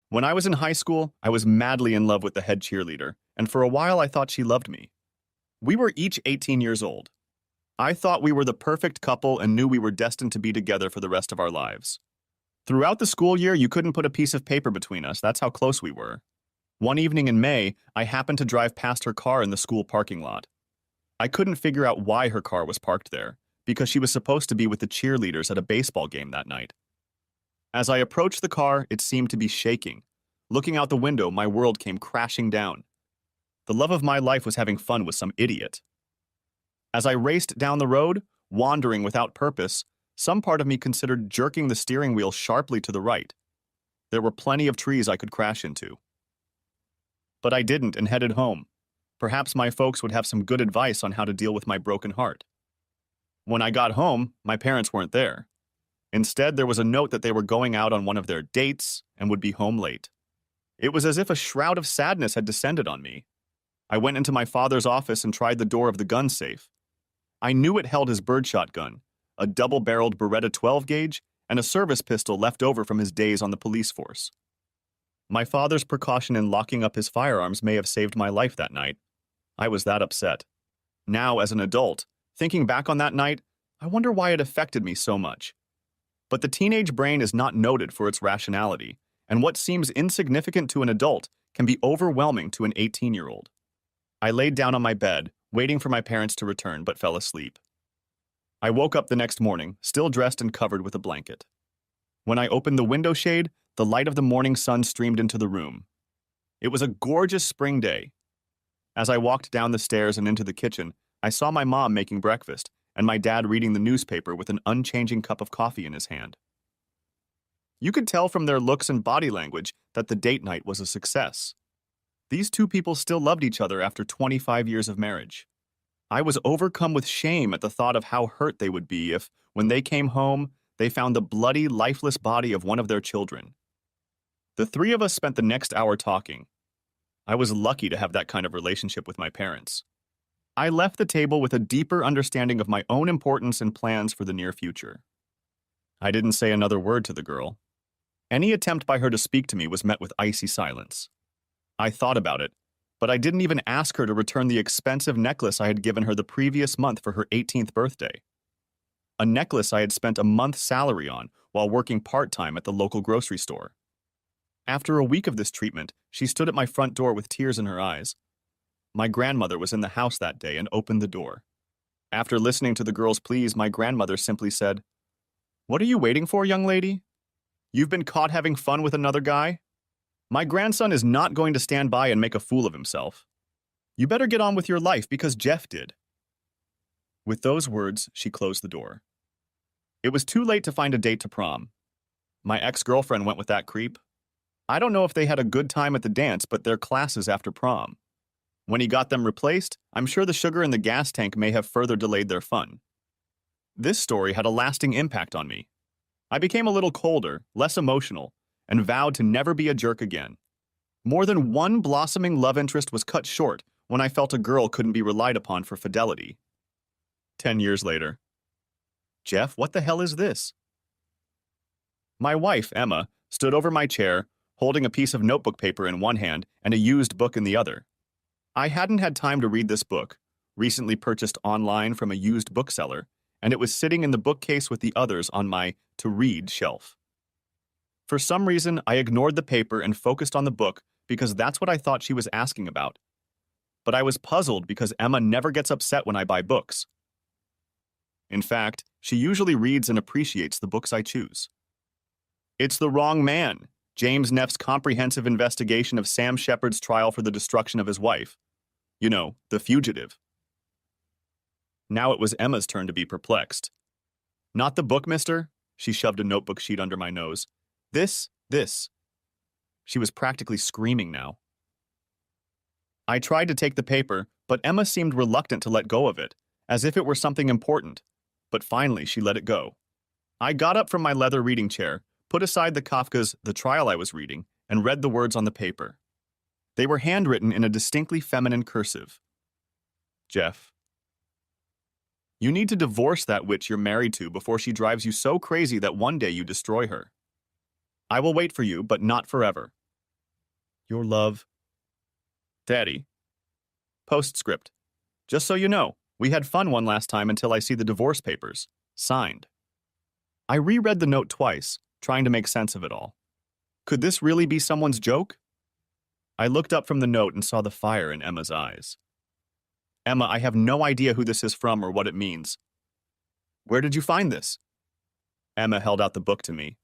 When I was in high school, I was madly in love with the head cheerleader, and for a while I thought she loved me. We were each 18 years old. I thought we were the perfect couple and knew we were destined to be together for the rest of our lives. Throughout the school year, you couldn't put a piece of paper between us. That's how close we were. One evening in May, I happened to drive past her car in the school parking lot. I couldn't figure out why her car was parked there, because she was supposed to be with the cheerleaders at a baseball game that night. As I approached the car, it seemed to be shaking. Looking out the window, my world came crashing down. The love of my life was having fun with some idiot. As I raced down the road, wandering without purpose, some part of me considered jerking the steering wheel sharply to the right. There were plenty of trees I could crash into. But I didn't and headed home. Perhaps my folks would have some good advice on how to deal with my broken heart. When I got home, my parents weren't there. Instead, there was a note that they were going out on one of their dates and would be home late. It was as if a shroud of sadness had descended on me. I went into my father's office and tried the door of the gun safe. I knew it held his birdshot gun, a double-barreled Beretta 12-gauge, and a service pistol left over from his days on the police force. My father's precaution in locking up his firearms may have saved my life that night. I was that upset. Now, as an adult, thinking back on that night, I wonder why it affected me so much. But the teenage brain is not noted for its rationality, and what seems insignificant to an adult can be overwhelming to an 18-year-old. I laid down on my bed, waiting for my parents to return, but fell asleep. I woke up the next morning, still dressed and covered with a blanket. When I opened the window shade, the light of the morning sun streamed into the room. It was a gorgeous spring day. As I walked down the stairs and into the kitchen, I saw my mom making breakfast and my dad reading the newspaper with an unchanging cup of coffee in his hand. You could tell from their looks and body language that the date night was a success. These two people still loved each other after 25 years of marriage. I was overcome with shame at the thought of how hurt they would be if, when they came home, they found the bloody, lifeless body of one of their children. The three of us spent the next hour talking. I was lucky to have that kind of relationship with my parents. I left the table with a deeper understanding of my own importance and plans for the near future. I didn't say another word to the girl. Any attempt by her to speak to me was met with icy silence. I thought about it, but I didn't even ask her to return the expensive necklace I had given her the previous month for her 18th birthday. A necklace I had spent a month's salary on while working part-time at the local grocery store. After a week of this treatment, she stood at my front door with tears in her eyes. My grandmother was in the house that day and opened the door. After listening to the girl's pleas, my grandmother simply said, "What are you waiting for, young lady? You've been caught having fun with another guy? My grandson is not going to stand by and make a fool of himself. You better get on with your life because Jeff did." With those words, she closed the door. It was too late to find a date to prom. My ex-girlfriend went with that creep. I don't know if they had a good time at the dance, but their classes after prom. When he got them replaced, I'm sure the sugar in the gas tank may have further delayed their fun. This story had a lasting impact on me. I became a little colder, less emotional, and vowed to never be a jerk again. More than one blossoming love interest was cut short when I felt a girl couldn't be relied upon for fidelity. 10 years later. Jeff, what the hell is this? My wife, Emma, stood over my chair, holding a piece of notebook paper in one hand and a used book in the other. I hadn't had time to read this book, recently purchased online from a used bookseller, and it was sitting in the bookcase with the others on my to-read shelf. For some reason, I ignored the paper and focused on the book because that's what I thought she was asking about. But I was puzzled because Emma never gets upset when I buy books. In fact, she usually reads and appreciates the books I choose. It's The Wrong Man, James Neff's comprehensive investigation of Sam Shepard's trial for the destruction of his wife. You know, The Fugitive. Now it was Emma's turn to be perplexed. "Not the book, mister?" She shoved a notebook sheet under my nose. This. She was practically screaming now. I tried to take the paper, but Emma seemed reluctant to let go of it, as if it were something important. But finally, she let it go. I got up from my leather reading chair, put aside the Kafka's The Trial I was reading, and read the words on the paper. They were handwritten in a distinctly feminine cursive. Jeff, you need to divorce that witch you're married to before she drives you so crazy that one day you destroy her. I will wait for you, but not forever. Your love. Daddy. Postscript. Just so you know, we had fun one last time until I see the divorce papers. Signed. I reread the note twice, trying to make sense of it all. Could this really be someone's joke? I looked up from the note and saw the fire in Emma's eyes. Emma, I have no idea who this is from or what it means. Where did you find this? Emma held out the book to me.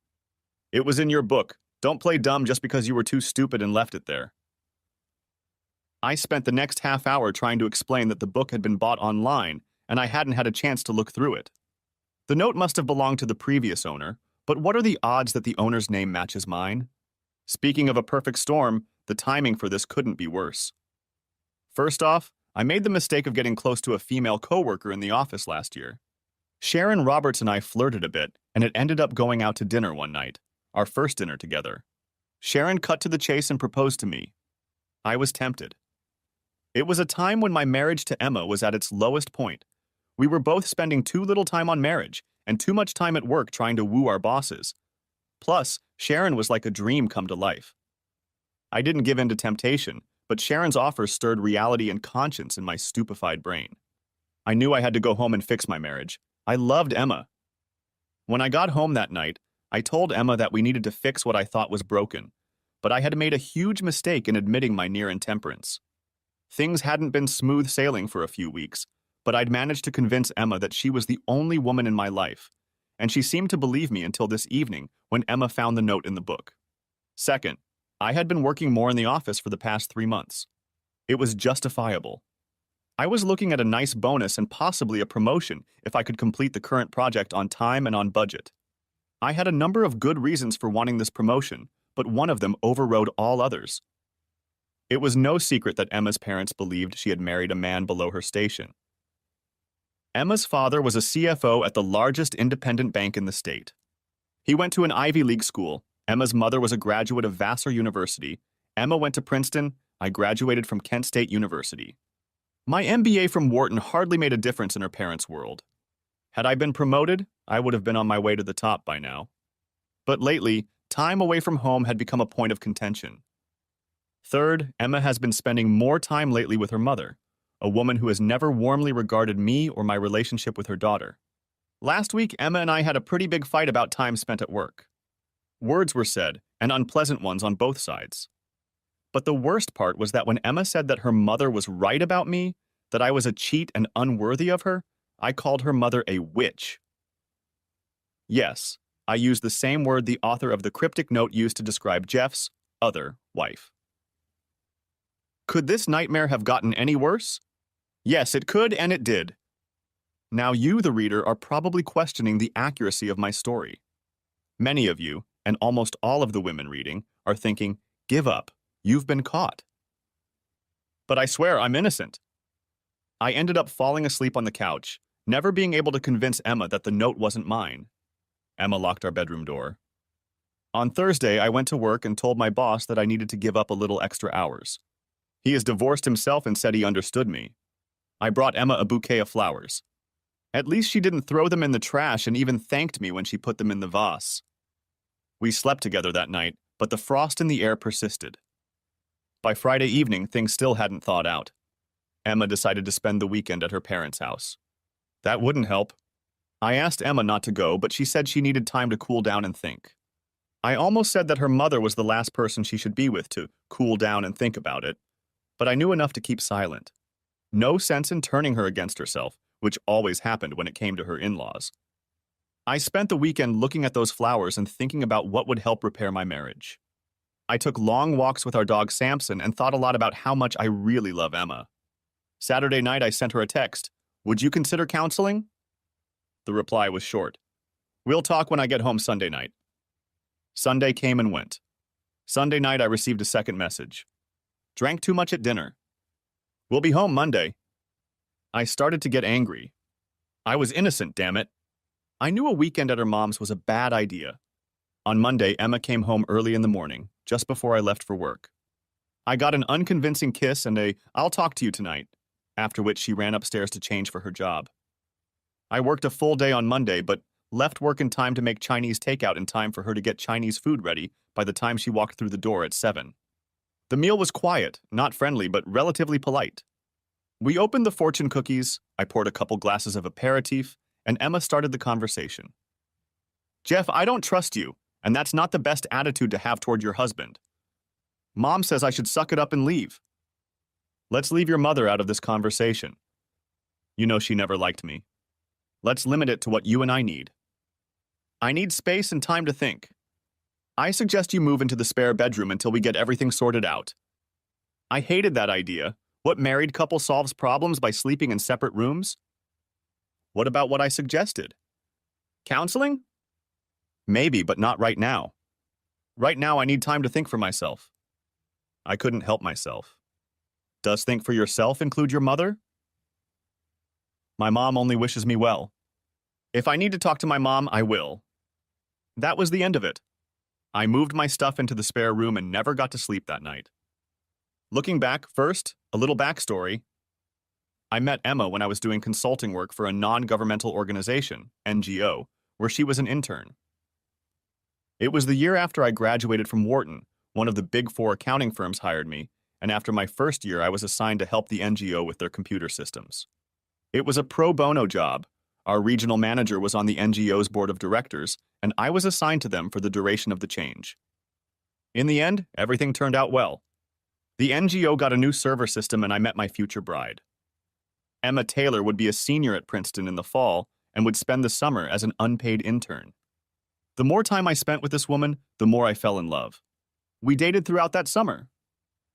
It was in your book. Don't play dumb just because you were too stupid and left it there. I spent the next half hour trying to explain that the book had been bought online and I hadn't had a chance to look through it. The note must have belonged to the previous owner, but what are the odds that the owner's name matches mine? Speaking of a perfect storm, the timing for this couldn't be worse. First off, I made the mistake of getting close to a female coworker in the office last year. Sharon Roberts and I flirted a bit, and it ended up going out to dinner one night, our first dinner together. Sharon cut to the chase and proposed to me. I was tempted. It was a time when my marriage to Emma was at its lowest point. We were both spending too little time on marriage and too much time at work trying to woo our bosses. Plus, Sharon was like a dream come to life. I didn't give in to temptation, but Sharon's offer stirred reality and conscience in my stupefied brain. I knew I had to go home and fix my marriage. I loved Emma. When I got home that night, I told Emma that we needed to fix what I thought was broken, but I had made a huge mistake in admitting my near intemperance. Things hadn't been smooth sailing for a few weeks, but I'd managed to convince Emma that she was the only woman in my life, and she seemed to believe me until this evening when Emma found the note in the book. Second, I had been working more in the office for the past 3 months. It was justifiable. I was looking at a nice bonus and possibly a promotion if I could complete the current project on time and on budget. I had a number of good reasons for wanting this promotion, but one of them overrode all others. It was no secret that Emma's parents believed she had married a man below her station. Emma's father was a CFO at the largest independent bank in the state. He went to an Ivy League school. Emma's mother was a graduate of Vassar University. Emma went to Princeton. I graduated from Kent State University. My MBA from Wharton hardly made a difference in her parents' world. Had I been promoted, I would have been on my way to the top by now. But lately, time away from home had become a point of contention. Third, Emma has been spending more time lately with her mother, a woman who has never warmly regarded me or my relationship with her daughter. Last week, Emma and I had a pretty big fight about time spent at work. Words were said, and unpleasant ones on both sides. But the worst part was that when Emma said that her mother was right about me, that I was a cheat and unworthy of her, I called her mother a witch. Yes, I used the same word the author of the cryptic note used to describe Jeff's other wife. Could this nightmare have gotten any worse? Yes, it could, and it did. Now you, the reader, are probably questioning the accuracy of my story. Many of you, and almost all of the women reading, are thinking, give up, you've been caught. But I swear I'm innocent. I ended up falling asleep on the couch, never being able to convince Emma that the note wasn't mine. Emma locked our bedroom door. On Thursday, I went to work and told my boss that I needed to give up a little extra hours. He is divorced himself and said he understood me. I brought Emma a bouquet of flowers. At least she didn't throw them in the trash and even thanked me when she put them in the vase. We slept together that night, but the frost in the air persisted. By Friday evening, things still hadn't thawed out. Emma decided to spend the weekend at her parents' house. That wouldn't help. I asked Emma not to go, but she said she needed time to cool down and think. I almost said that her mother was the last person she should be with to cool down and think about it, but I knew enough to keep silent. No sense in turning her against herself, which always happened when it came to her in-laws. I spent the weekend looking at those flowers and thinking about what would help repair my marriage. I took long walks with our dog Samson and thought a lot about how much I really love Emma. Saturday night, I sent her a text. Would you consider counseling? The reply was short. We'll talk when I get home Sunday night. Sunday came and went. Sunday night, I received a second message. Drank too much at dinner. We'll be home Monday. I started to get angry. I was innocent, damn it. I knew a weekend at her mom's was a bad idea. On Monday, Emma came home early in the morning, just before I left for work. I got an unconvincing kiss and a "I'll talk to you tonight," after which she ran upstairs to change for her job. I worked a full day on Monday, but left work in time to make Chinese takeout in time for her to get Chinese food ready by the time she walked through the door at 7. The meal was quiet, not friendly, but relatively polite. We opened the fortune cookies, I poured a couple glasses of aperitif, and Emma started the conversation. Jeff, I don't trust you, and that's not the best attitude to have toward your husband. Mom says I should suck it up and leave. Let's leave your mother out of this conversation. You know she never liked me. Let's limit it to what you and I need. I need space and time to think. I suggest you move into the spare bedroom until we get everything sorted out. I hated that idea. What married couple solves problems by sleeping in separate rooms? What about what I suggested? Counseling? Maybe, but not right now. Right now, I need time to think for myself. I couldn't help myself. Does think for yourself include your mother? My mom only wishes me well. If I need to talk to my mom, I will. That was the end of it. I moved my stuff into the spare room and never got to sleep that night. Looking back, first, a little backstory. I met Emma when I was doing consulting work for a non-governmental organization, NGO, where she was an intern. It was the year after I graduated from Wharton, one of the big four accounting firms hired me, and after my first year I was assigned to help the NGO with their computer systems. It was a pro bono job. Our regional manager was on the NGO's board of directors, and I was assigned to them for the duration of the change. In the end, everything turned out well. The NGO got a new server system and I met my future bride. Emma Taylor would be a senior at Princeton in the fall and would spend the summer as an unpaid intern. The more time I spent with this woman, the more I fell in love. We dated throughout that summer.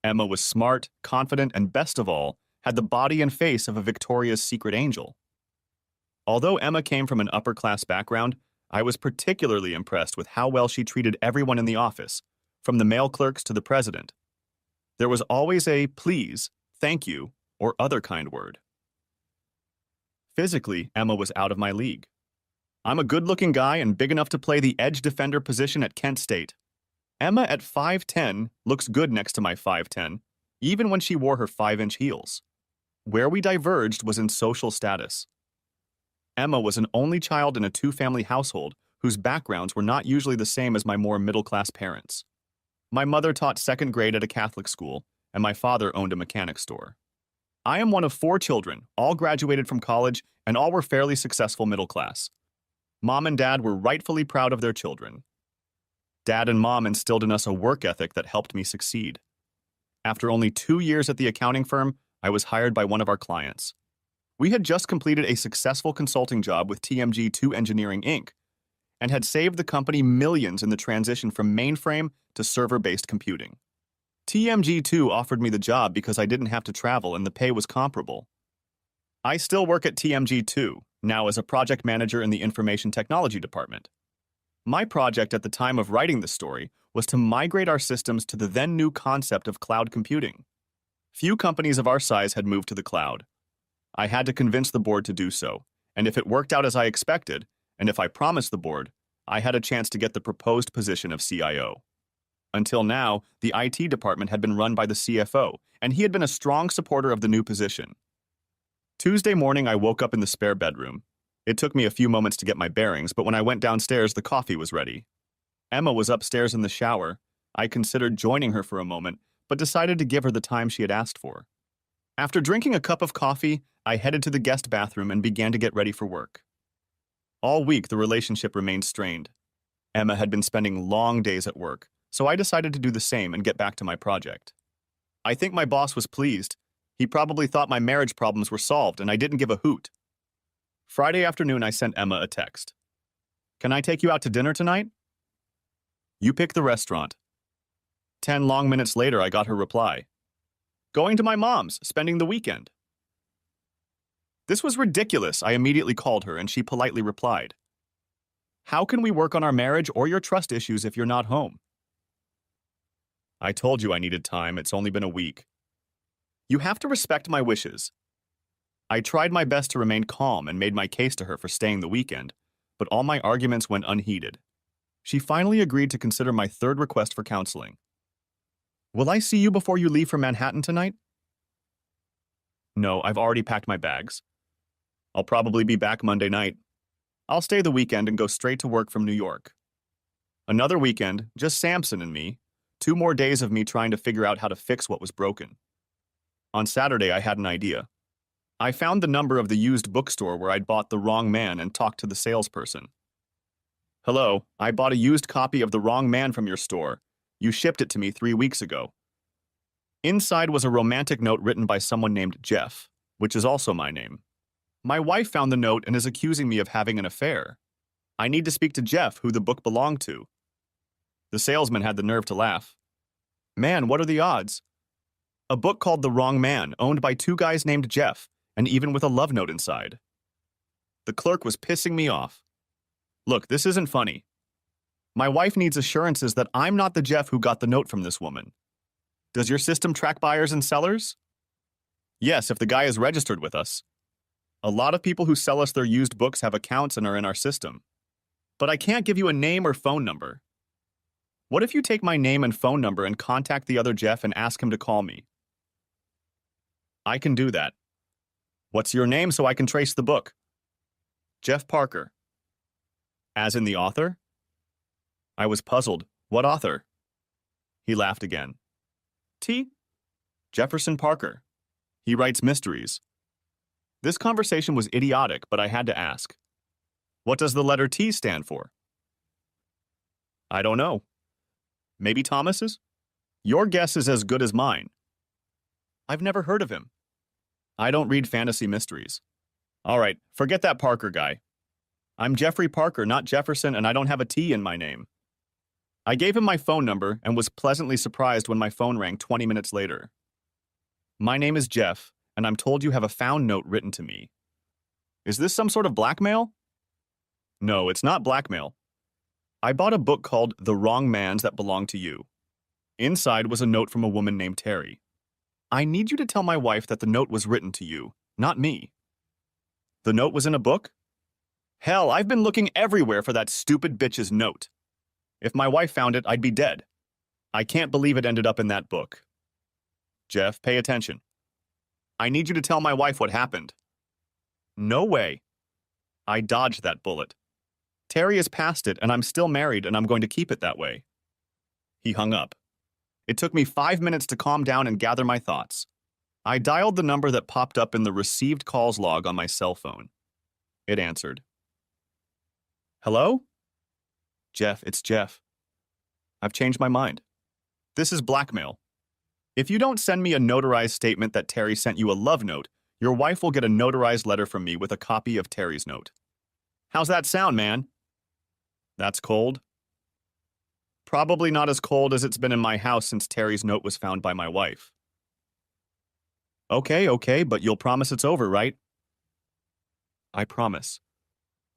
Emma was smart, confident, and best of all, had the body and face of a Victoria's Secret angel. Although Emma came from an upper-class background, I was particularly impressed with how well she treated everyone in the office, from the mail clerks to the president. There was always a please, thank you, or other kind word. Physically, Emma was out of my league. I'm a good-looking guy and big enough to play the edge defender position at Kent State. Emma at 5'10" looks good next to my 5'10", even when she wore her 5-inch heels. Where we diverged was in social status. Emma was an only child in a two-family household whose backgrounds were not usually the same as my more middle-class parents. My mother taught second grade at a Catholic school, and my father owned a mechanic store. I am one of 4 children, all graduated from college, and all were fairly successful middle class. Mom and Dad were rightfully proud of their children. Dad and Mom instilled in us a work ethic that helped me succeed. After only 2 years at the accounting firm, I was hired by one of our clients. We had just completed a successful consulting job with TMG2 Engineering, Inc., and had saved the company millions in the transition from mainframe to server-based computing. TMG2 offered me the job because I didn't have to travel and the pay was comparable. I still work at TMG2, now as a project manager in the information technology department. My project at the time of writing this story was to migrate our systems to the then new concept of cloud computing. Few companies of our size had moved to the cloud. I had to convince the board to do so, and if it worked out as I expected, and if I promised the board, I had a chance to get the proposed position of CIO. Until now, the IT department had been run by the CFO, and he had been a strong supporter of the new position. Tuesday morning, I woke up in the spare bedroom. It took me a few moments to get my bearings, but when I went downstairs, the coffee was ready. Emma was upstairs in the shower. I considered joining her for a moment, but decided to give her the time she had asked for. After drinking a cup of coffee, I headed to the guest bathroom and began to get ready for work. All week, the relationship remained strained. Emma had been spending long days at work, so I decided to do the same and get back to my project. I think my boss was pleased. He probably thought my marriage problems were solved and I didn't give a hoot. Friday afternoon, I sent Emma a text. Can I take you out to dinner tonight? You pick the restaurant. 10 long minutes later, I got her reply. Going to my mom's, spending the weekend. This was ridiculous, I immediately called her and she politely replied. How can we work on our marriage or your trust issues if you're not home? I told you I needed time, it's only been a week. You have to respect my wishes. I tried my best to remain calm and made my case to her for staying the weekend, but all my arguments went unheeded. She finally agreed to consider my third request for counseling. Will I see you before you leave for Manhattan tonight? No, I've already packed my bags. I'll probably be back Monday night. I'll stay the weekend and go straight to work from New York. Another weekend, just Samson and me. 2 more days of me trying to figure out how to fix what was broken. On Saturday, I had an idea. I found the number of the used bookstore where I'd bought The Wrong Man and talked to the salesperson. "Hello, I bought a used copy of The Wrong Man from your store. You shipped it to me 3 weeks ago." Inside was a romantic note written by someone named Jeff, which is also my name. My wife found the note and is accusing me of having an affair. I need to speak to Jeff, who the book belonged to. The salesman had the nerve to laugh. "Man, what are the odds? A book called The Wrong Man, owned by 2 guys named Jeff, and even with a love note inside." The clerk was pissing me off. "Look, this isn't funny. My wife needs assurances that I'm not the Jeff who got the note from this woman. Does your system track buyers and sellers?" "Yes, if the guy is registered with us. A lot of people who sell us their used books have accounts and are in our system. But I can't give you a name or phone number. What if you take my name and phone number and contact the other Jeff and ask him to call me?" "I can do that. What's your name so I can trace the book?" "Jeff Parker." "As in the author?" I was puzzled. "What author?" He laughed again. "T. Jefferson Parker. He writes mysteries." This conversation was idiotic, but I had to ask. "What does the letter T stand for?" "I don't know. Maybe Thomas's?" "Your guess is as good as mine." "I've never heard of him." "I don't read fantasy mysteries." "All right, forget that Parker guy. I'm Jeffrey Parker, not Jefferson, and I don't have a T in my name." I gave him my phone number and was pleasantly surprised when my phone rang 20 minutes later. "My name is Jeff, and I'm told you have a found note written to me. Is this some sort of blackmail?" "No, it's not blackmail. I bought a book called The Wrong Man's that belonged to you. Inside was a note from a woman named Terry. I need you to tell my wife that the note was written to you, not me." "The note was in a book?" "Hell, I've been looking everywhere for that stupid bitch's note. If my wife found it, I'd be dead. I can't believe it ended up in that book." "Jeff, pay attention. I need you to tell my wife what happened." "No way. I dodged that bullet. Terry is past it, and I'm still married, and I'm going to keep it that way." He hung up. It took me 5 minutes to calm down and gather my thoughts. I dialed the number that popped up in the received calls log on my cell phone. It answered. "Hello?" "Jeff, it's Jeff. I've changed my mind. This is blackmail. If you don't send me a notarized statement that Terry sent you a love note, your wife will get a notarized letter from me with a copy of Terry's note." "How's that sound, man?" "That's cold." "Probably not as cold as it's been in my house since Terry's note was found by my wife." Okay, but you'll promise it's over, right?" "I promise.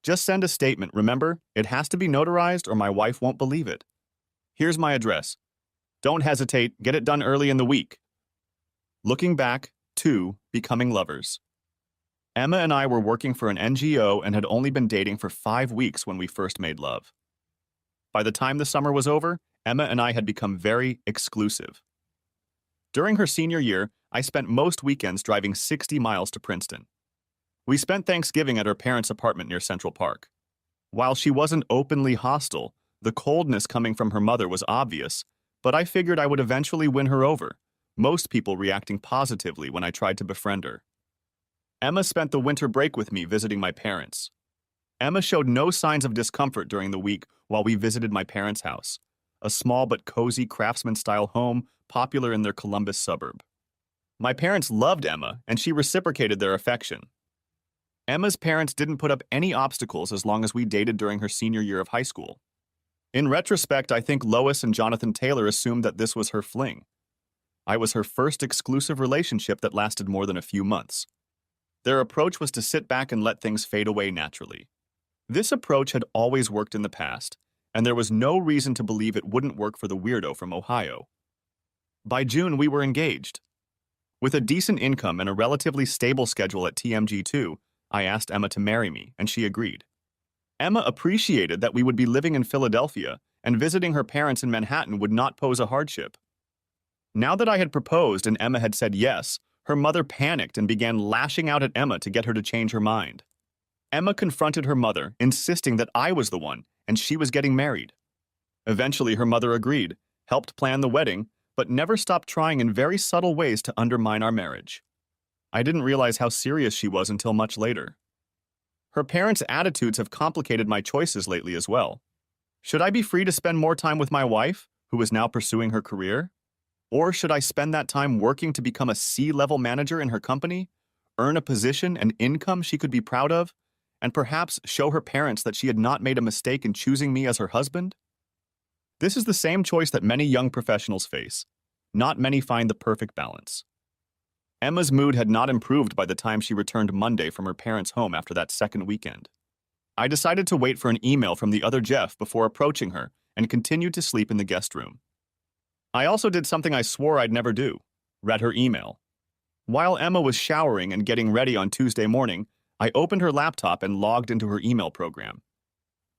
Just send a statement, remember? It has to be notarized or my wife won't believe it. Here's my address. Don't hesitate, get it done early in the week." Looking back, 2, becoming lovers. Emma and I were working for an NGO and had only been dating for 5 weeks when we first made love. By the time the summer was over, Emma and I had become very exclusive. During her senior year, I spent most weekends driving 60 miles to Princeton. We spent Thanksgiving at her parents' apartment near Central Park. While she wasn't openly hostile, the coldness coming from her mother was obvious, but I figured I would eventually win her over, most people reacting positively when I tried to befriend her. Emma spent the winter break with me visiting my parents. Emma showed no signs of discomfort during the week while we visited my parents' house, a small but cozy craftsman-style home popular in their Columbus suburb. My parents loved Emma, and she reciprocated their affection. Emma's parents didn't put up any obstacles as long as we dated during her senior year of high school. In retrospect, I think Lois and Jonathan Taylor assumed that this was her fling. I was her first exclusive relationship that lasted more than a few months. Their approach was to sit back and let things fade away naturally. This approach had always worked in the past, and there was no reason to believe it wouldn't work for the weirdo from Ohio. By June, we were engaged. With a decent income and a relatively stable schedule at TMG2, I asked Emma to marry me, and she agreed. Emma appreciated that we would be living in Philadelphia, and visiting her parents in Manhattan would not pose a hardship. Now that I had proposed and Emma had said yes, her mother panicked and began lashing out at Emma to get her to change her mind. Emma confronted her mother, insisting that I was the one, and she was getting married. Eventually, her mother agreed, helped plan the wedding, but never stopped trying in very subtle ways to undermine our marriage. I didn't realize how serious she was until much later. Her parents' attitudes have complicated my choices lately as well. Should I be free to spend more time with my wife, who is now pursuing her career? Or should I spend that time working to become a C-level manager in her company, earn a position and income she could be proud of, and perhaps show her parents that she had not made a mistake in choosing me as her husband? This is the same choice that many young professionals face. Not many find the perfect balance. Emma's mood had not improved by the time she returned Monday from her parents' home after that second weekend. I decided to wait for an email from the other Jeff before approaching her and continued to sleep in the guest room. I also did something I swore I'd never do: read her email. While Emma was showering and getting ready on Tuesday morning, I opened her laptop and logged into her email program.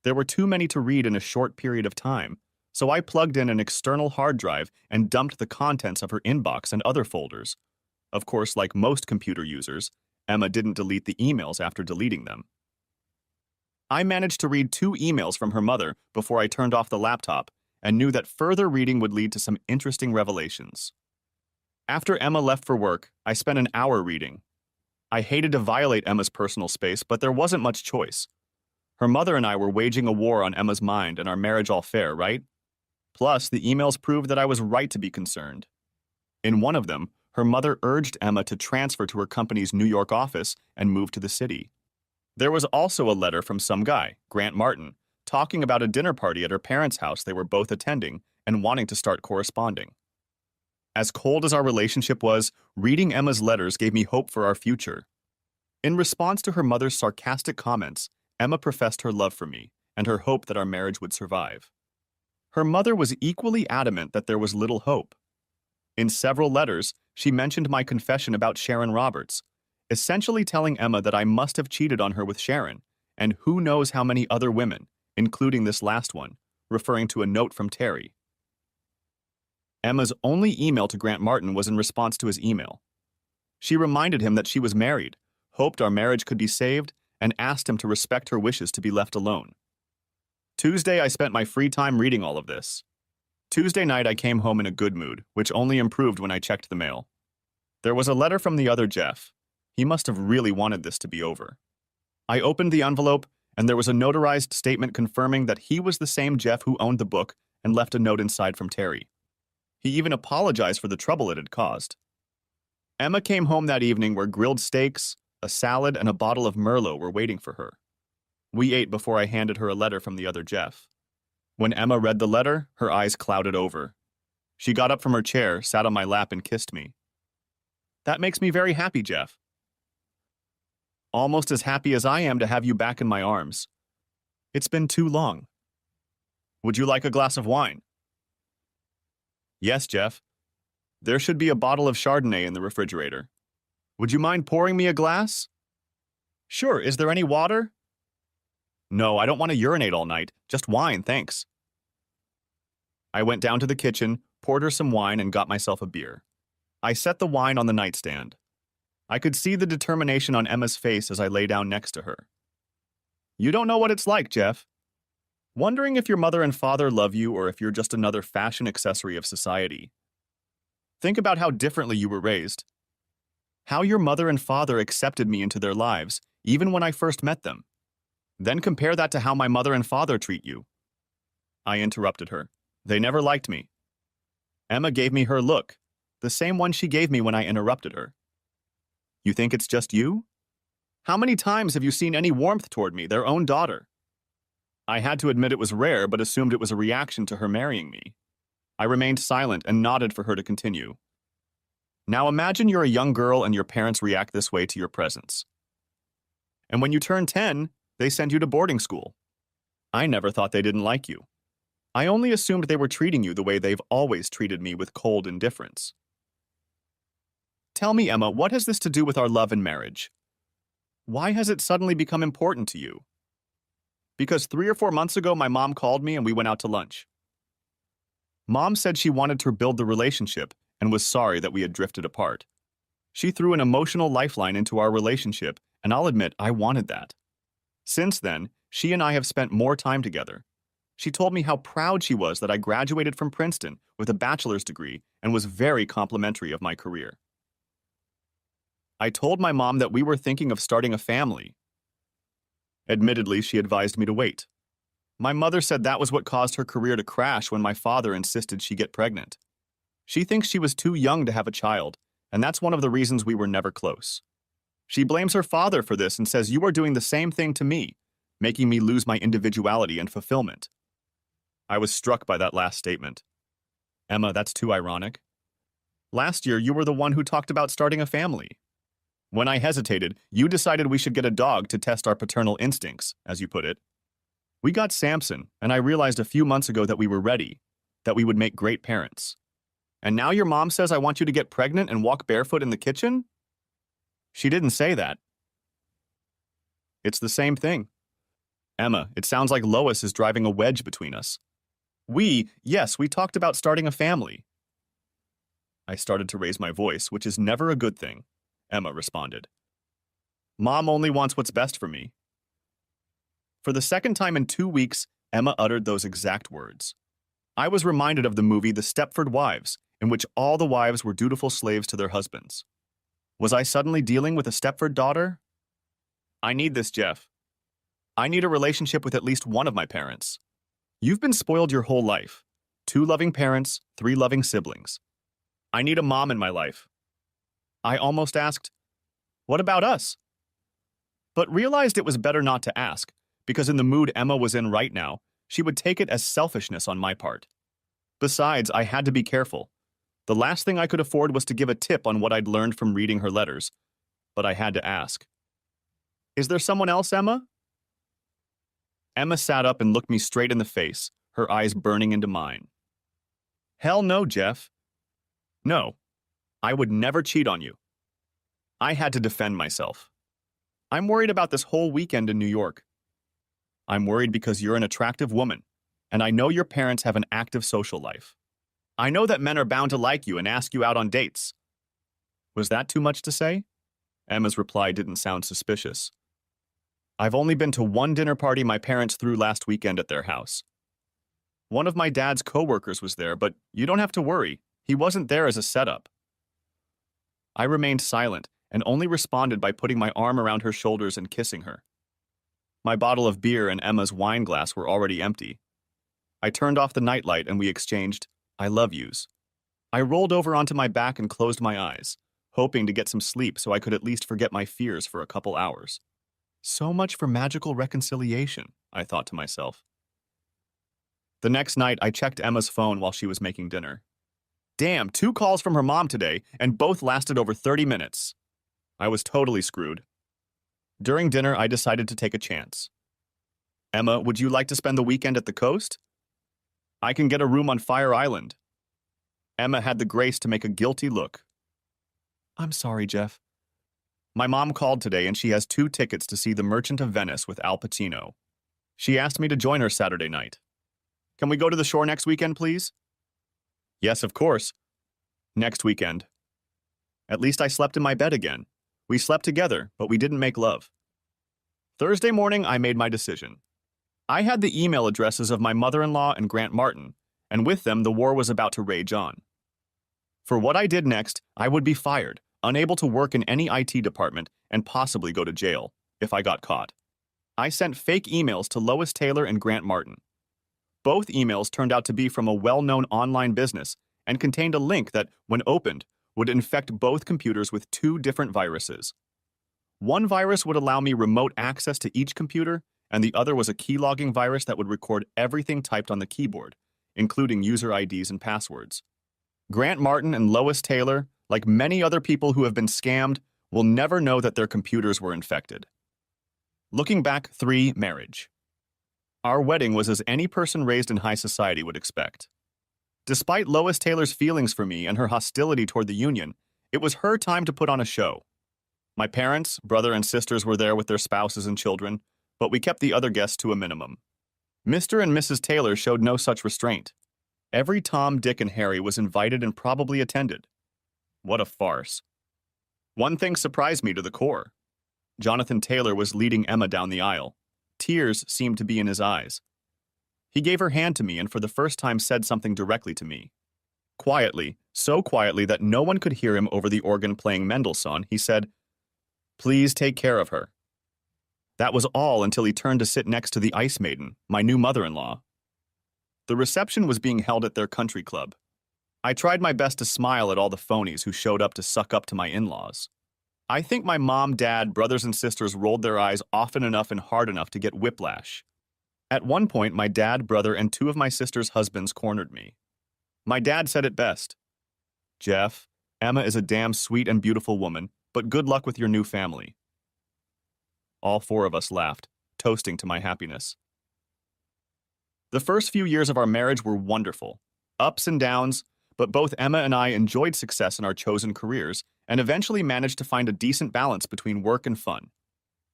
There were too many to read in a short period of time, so I plugged in an external hard drive and dumped the contents of her inbox and other folders. Of course, like most computer users, Emma didn't delete the emails after deleting them. I managed to read 2 emails from her mother before I turned off the laptop and knew that further reading would lead to some interesting revelations. After Emma left for work, I spent an hour reading. I hated to violate Emma's personal space, but there wasn't much choice. Her mother and I were waging a war on Emma's mind and our marriage all fair, right? Plus, the emails proved that I was right to be concerned. In one of them, her mother urged Emma to transfer to her company's New York office and move to the city. There was also a letter from some guy, Grant Martin, talking about a dinner party at her parents' house they were both attending and wanting to start corresponding. As cold as our relationship was, reading Emma's letters gave me hope for our future. In response to her mother's sarcastic comments, Emma professed her love for me and her hope that our marriage would survive. Her mother was equally adamant that there was little hope. In several letters, she mentioned my confession about Sharon Roberts, essentially telling Emma that I must have cheated on her with Sharon, and who knows how many other women, including this last one, referring to a note from Terry. Emma's only email to Grant Martin was in response to his email. She reminded him that she was married, hoped our marriage could be saved, and asked him to respect her wishes to be left alone. Tuesday, I spent my free time reading all of this. Tuesday night, I came home in a good mood, which only improved when I checked the mail. There was a letter from the other Jeff. He must have really wanted this to be over. I opened the envelope, and there was a notarized statement confirming that he was the same Jeff who owned the book and left a note inside from Terry. He even apologized for the trouble it had caused. Emma came home that evening where grilled steaks, a salad, and a bottle of Merlot were waiting for her. We ate before I handed her a letter from the other Jeff. When Emma read the letter, her eyes clouded over. She got up from her chair, sat on my lap, and kissed me. "That makes me very happy, Jeff. Almost as happy as I am to have you back in my arms. It's been too long. Would you like a glass of wine?" "Yes, Jeff. There should be a bottle of Chardonnay in the refrigerator. Would you mind pouring me a glass?" "Sure. Is there any water?" "No, I don't want to urinate all night. Just wine, thanks." I went down to the kitchen, poured her some wine, and got myself a beer. I set the wine on the nightstand. I could see the determination on Emma's face as I lay down next to her. "You don't know what it's like, Jeff. Wondering if your mother and father love you or if you're just another fashion accessory of society. Think about how differently you were raised. How your mother and father accepted me into their lives, even when I first met them. Then compare that to how my mother and father treat you." I interrupted her. "They never liked me." Emma gave me her look, the same one she gave me when I interrupted her. "You think it's just you? How many times have you seen any warmth toward me, their own daughter?" I had to admit it was rare, but assumed it was a reaction to her marrying me. I remained silent and nodded for her to continue. "Now imagine you're a young girl and your parents react this way to your presence. And when you turn 10, they send you to boarding school. I never thought they didn't like you. I only assumed they were treating you the way they've always treated me, with cold indifference. Tell me, Emma, what has this to do with our love and marriage? Why has it suddenly become important to you?" "Because 3 or 4 months ago, my mom called me and we went out to lunch. Mom said she wanted to build the relationship and was sorry that we had drifted apart. She threw an emotional lifeline into our relationship, and I'll admit I wanted that. Since then, she and I have spent more time together. She told me how proud she was that I graduated from Princeton with a bachelor's degree and was very complimentary of my career. I told my mom that we were thinking of starting a family. Admittedly, she advised me to wait. My mother said that was what caused her career to crash when my father insisted she get pregnant. She thinks she was too young to have a child, and that's one of the reasons we were never close. She blames her father for this and says you are doing the same thing to me, making me lose my individuality and fulfillment. I was struck by that last statement. Emma, that's too ironic. Last year, you were the one who talked about starting a family. When I hesitated, you decided we should get a dog to test our paternal instincts, as you put it. We got Samson, and I realized a few months ago that we were ready, that we would make great parents. And now your mom says I want you to get pregnant and walk barefoot in the kitchen? She didn't say that. It's the same thing. Emma, it sounds like Lois is driving a wedge between us. Yes, we talked about starting a family. I started to raise my voice, which is never a good thing. Emma responded. Mom only wants what's best for me. For the second time in 2 weeks, Emma uttered those exact words. I was reminded of the movie The Stepford Wives, in which all the wives were dutiful slaves to their husbands. Was I suddenly dealing with a Stepford daughter? I need this, Jeff. I need a relationship with at least one of my parents. You've been spoiled your whole life. 2 loving parents, 3 loving siblings. I need a mom in my life. I almost asked, what about us? But realized it was better not to ask, because in the mood Emma was in right now, she would take it as selfishness on my part. Besides, I had to be careful. The last thing I could afford was to give a tip on what I'd learned from reading her letters, but I had to ask. Is there someone else, Emma? Emma sat up and looked me straight in the face, her eyes burning into mine. Hell no, Jeff. No, I would never cheat on you. I had to defend myself. I'm worried about this whole weekend in New York. I'm worried because you're an attractive woman, and I know your parents have an active social life. I know that men are bound to like you and ask you out on dates. Was that too much to say? Emma's reply didn't sound suspicious. I've only been to one dinner party my parents threw last weekend at their house. One of my dad's coworkers was there, but you don't have to worry. He wasn't there as a setup. I remained silent and only responded by putting my arm around her shoulders and kissing her. My bottle of beer and Emma's wine glass were already empty. I turned off the nightlight and we exchanged I love yous. I rolled over onto my back and closed my eyes, hoping to get some sleep so I could at least forget my fears for a couple hours. So much for magical reconciliation, I thought to myself. The next night, I checked Emma's phone while she was making dinner. Damn, 2 calls from her mom today, and both lasted over 30 minutes. I was totally screwed. During dinner, I decided to take a chance. Emma, would you like to spend the weekend at the coast? I can get a room on Fire Island. Emma had the grace to make a guilty look. I'm sorry, Jeff. My mom called today and she has 2 tickets to see The Merchant of Venice with Al Pacino. She asked me to join her Saturday night. Can we go to the shore next weekend, please? Yes, of course. Next weekend. At least I slept in my bed again. We slept together, but we didn't make love. Thursday morning, I made my decision. I had the email addresses of my mother-in-law and Grant Martin, and with them the war was about to rage on. For what I did next, I would be fired, unable to work in any IT department, and possibly go to jail, if I got caught. I sent fake emails to Lois Taylor and Grant Martin. Both emails turned out to be from a well-known online business and contained a link that, when opened, would infect both computers with 2 different viruses. One virus would allow me remote access to each computer, and the other was a keylogging virus that would record everything typed on the keyboard, including user IDs and passwords. Grant Martin and Lois Taylor, like many other people who have been scammed, will never know that their computers were infected. Looking back, 3, marriage. Our wedding was as any person raised in high society would expect. Despite Lois Taylor's feelings for me and her hostility toward the union, it was her time to put on a show. My parents, brother and sisters were there with their spouses and children, but we kept the other guests to a minimum. Mr. and Mrs. Taylor showed no such restraint. Every Tom, Dick, and Harry was invited and probably attended. What a farce. One thing surprised me to the core. Jonathan Taylor was leading Emma down the aisle. Tears seemed to be in his eyes. He gave her hand to me and for the first time said something directly to me. Quietly, so quietly that no one could hear him over the organ playing Mendelssohn, he said, "Please take care of her." That was all until he turned to sit next to the Ice Maiden, my new mother-in-law. The reception was being held at their country club. I tried my best to smile at all the phonies who showed up to suck up to my in-laws. I think my mom, dad, brothers, and sisters rolled their eyes often enough and hard enough to get whiplash. At one point, my dad, brother, and two of my sister's husbands cornered me. My dad said it best. "Jeff, Emma is a damn sweet and beautiful woman, but good luck with your new family." All four of us laughed, toasting to my happiness. The first few years of our marriage were wonderful. Ups and downs, but both Emma and I enjoyed success in our chosen careers and eventually managed to find a decent balance between work and fun.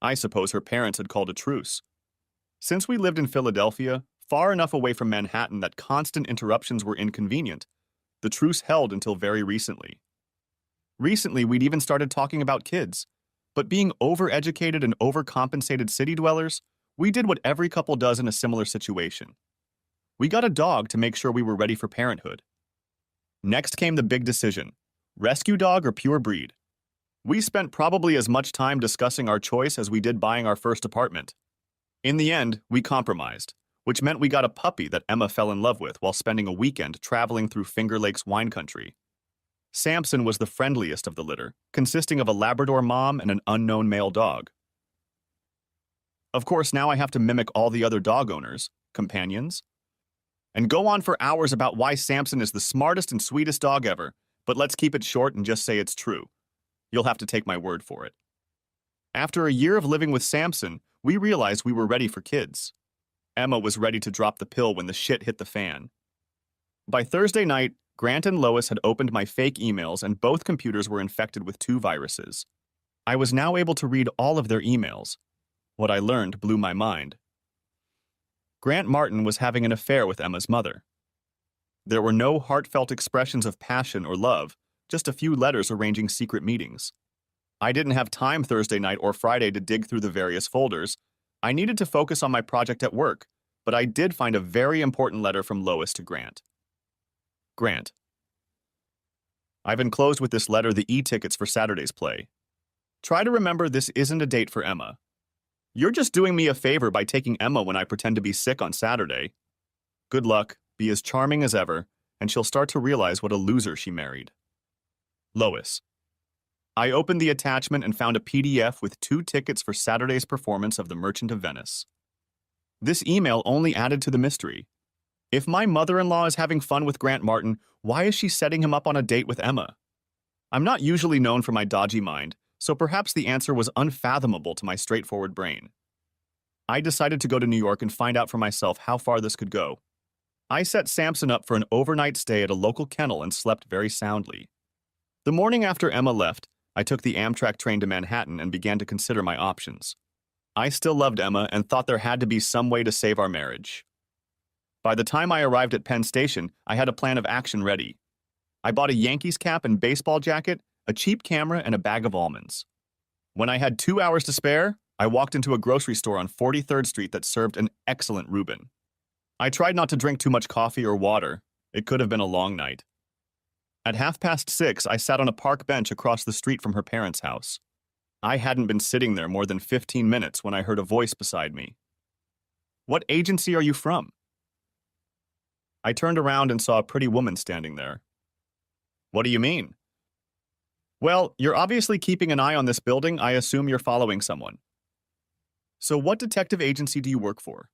I suppose her parents had called a truce. Since we lived in Philadelphia, far enough away from Manhattan that constant interruptions were inconvenient, the truce held until very recently. Recently, we'd even started talking about kids, but being overeducated and overcompensated city dwellers, we did what every couple does in a similar situation. We got a dog to make sure we were ready for parenthood. Next came the big decision: rescue dog or pure breed. We spent probably as much time discussing our choice as we did buying our first apartment. In the end, we compromised, which meant we got a puppy that Emma fell in love with while spending a weekend traveling through Finger Lakes wine country. Samson was the friendliest of the litter, consisting of a Labrador mom and an unknown male dog. Of course, now I have to mimic all the other dog owners, companions, and go on for hours about why Samson is the smartest and sweetest dog ever, but let's keep it short and just say it's true. You'll have to take my word for it. After a year of living with Samson, we realized we were ready for kids. Emma was ready to drop the pill when the shit hit the fan. By Thursday night, Grant and Lois had opened my fake emails and both computers were infected with 2 viruses. I was now able to read all of their emails. What I learned blew my mind. Grant Martin was having an affair with Emma's mother. There were no heartfelt expressions of passion or love, just a few letters arranging secret meetings. I didn't have time Thursday night or Friday to dig through the various folders. I needed to focus on my project at work, but I did find a very important letter from Lois to Grant. Grant, I've enclosed with this letter the e-tickets for Saturday's play. Try to remember this isn't a date for Emma. You're just doing me a favor by taking Emma when I pretend to be sick on Saturday. Good luck, be as charming as ever, and she'll start to realize what a loser she married. Lois, I opened the attachment and found a PDF with 2 tickets for Saturday's performance of The Merchant of Venice. This email only added to the mystery. If my mother-in-law is having fun with Grant Martin, why is she setting him up on a date with Emma? I'm not usually known for my dodgy mind, so perhaps the answer was unfathomable to my straightforward brain. I decided to go to New York and find out for myself how far this could go. I set Samson up for an overnight stay at a local kennel and slept very soundly. The morning after Emma left, I took the Amtrak train to Manhattan and began to consider my options. I still loved Emma and thought there had to be some way to save our marriage. By the time I arrived at Penn Station, I had a plan of action ready. I bought a Yankees cap and baseball jacket, a cheap camera, and a bag of almonds. When I had 2 hours to spare, I walked into a grocery store on 43rd Street that served an excellent Reuben. I tried not to drink too much coffee or water. It could have been a long night. At 6:30, I sat on a park bench across the street from her parents' house. I hadn't been sitting there more than 15 minutes when I heard a voice beside me. "What agency are you from?" I turned around and saw a pretty woman standing there. "What do you mean?" "Well, you're obviously keeping an eye on this building. I assume you're following someone." "So what detective agency do you work for?"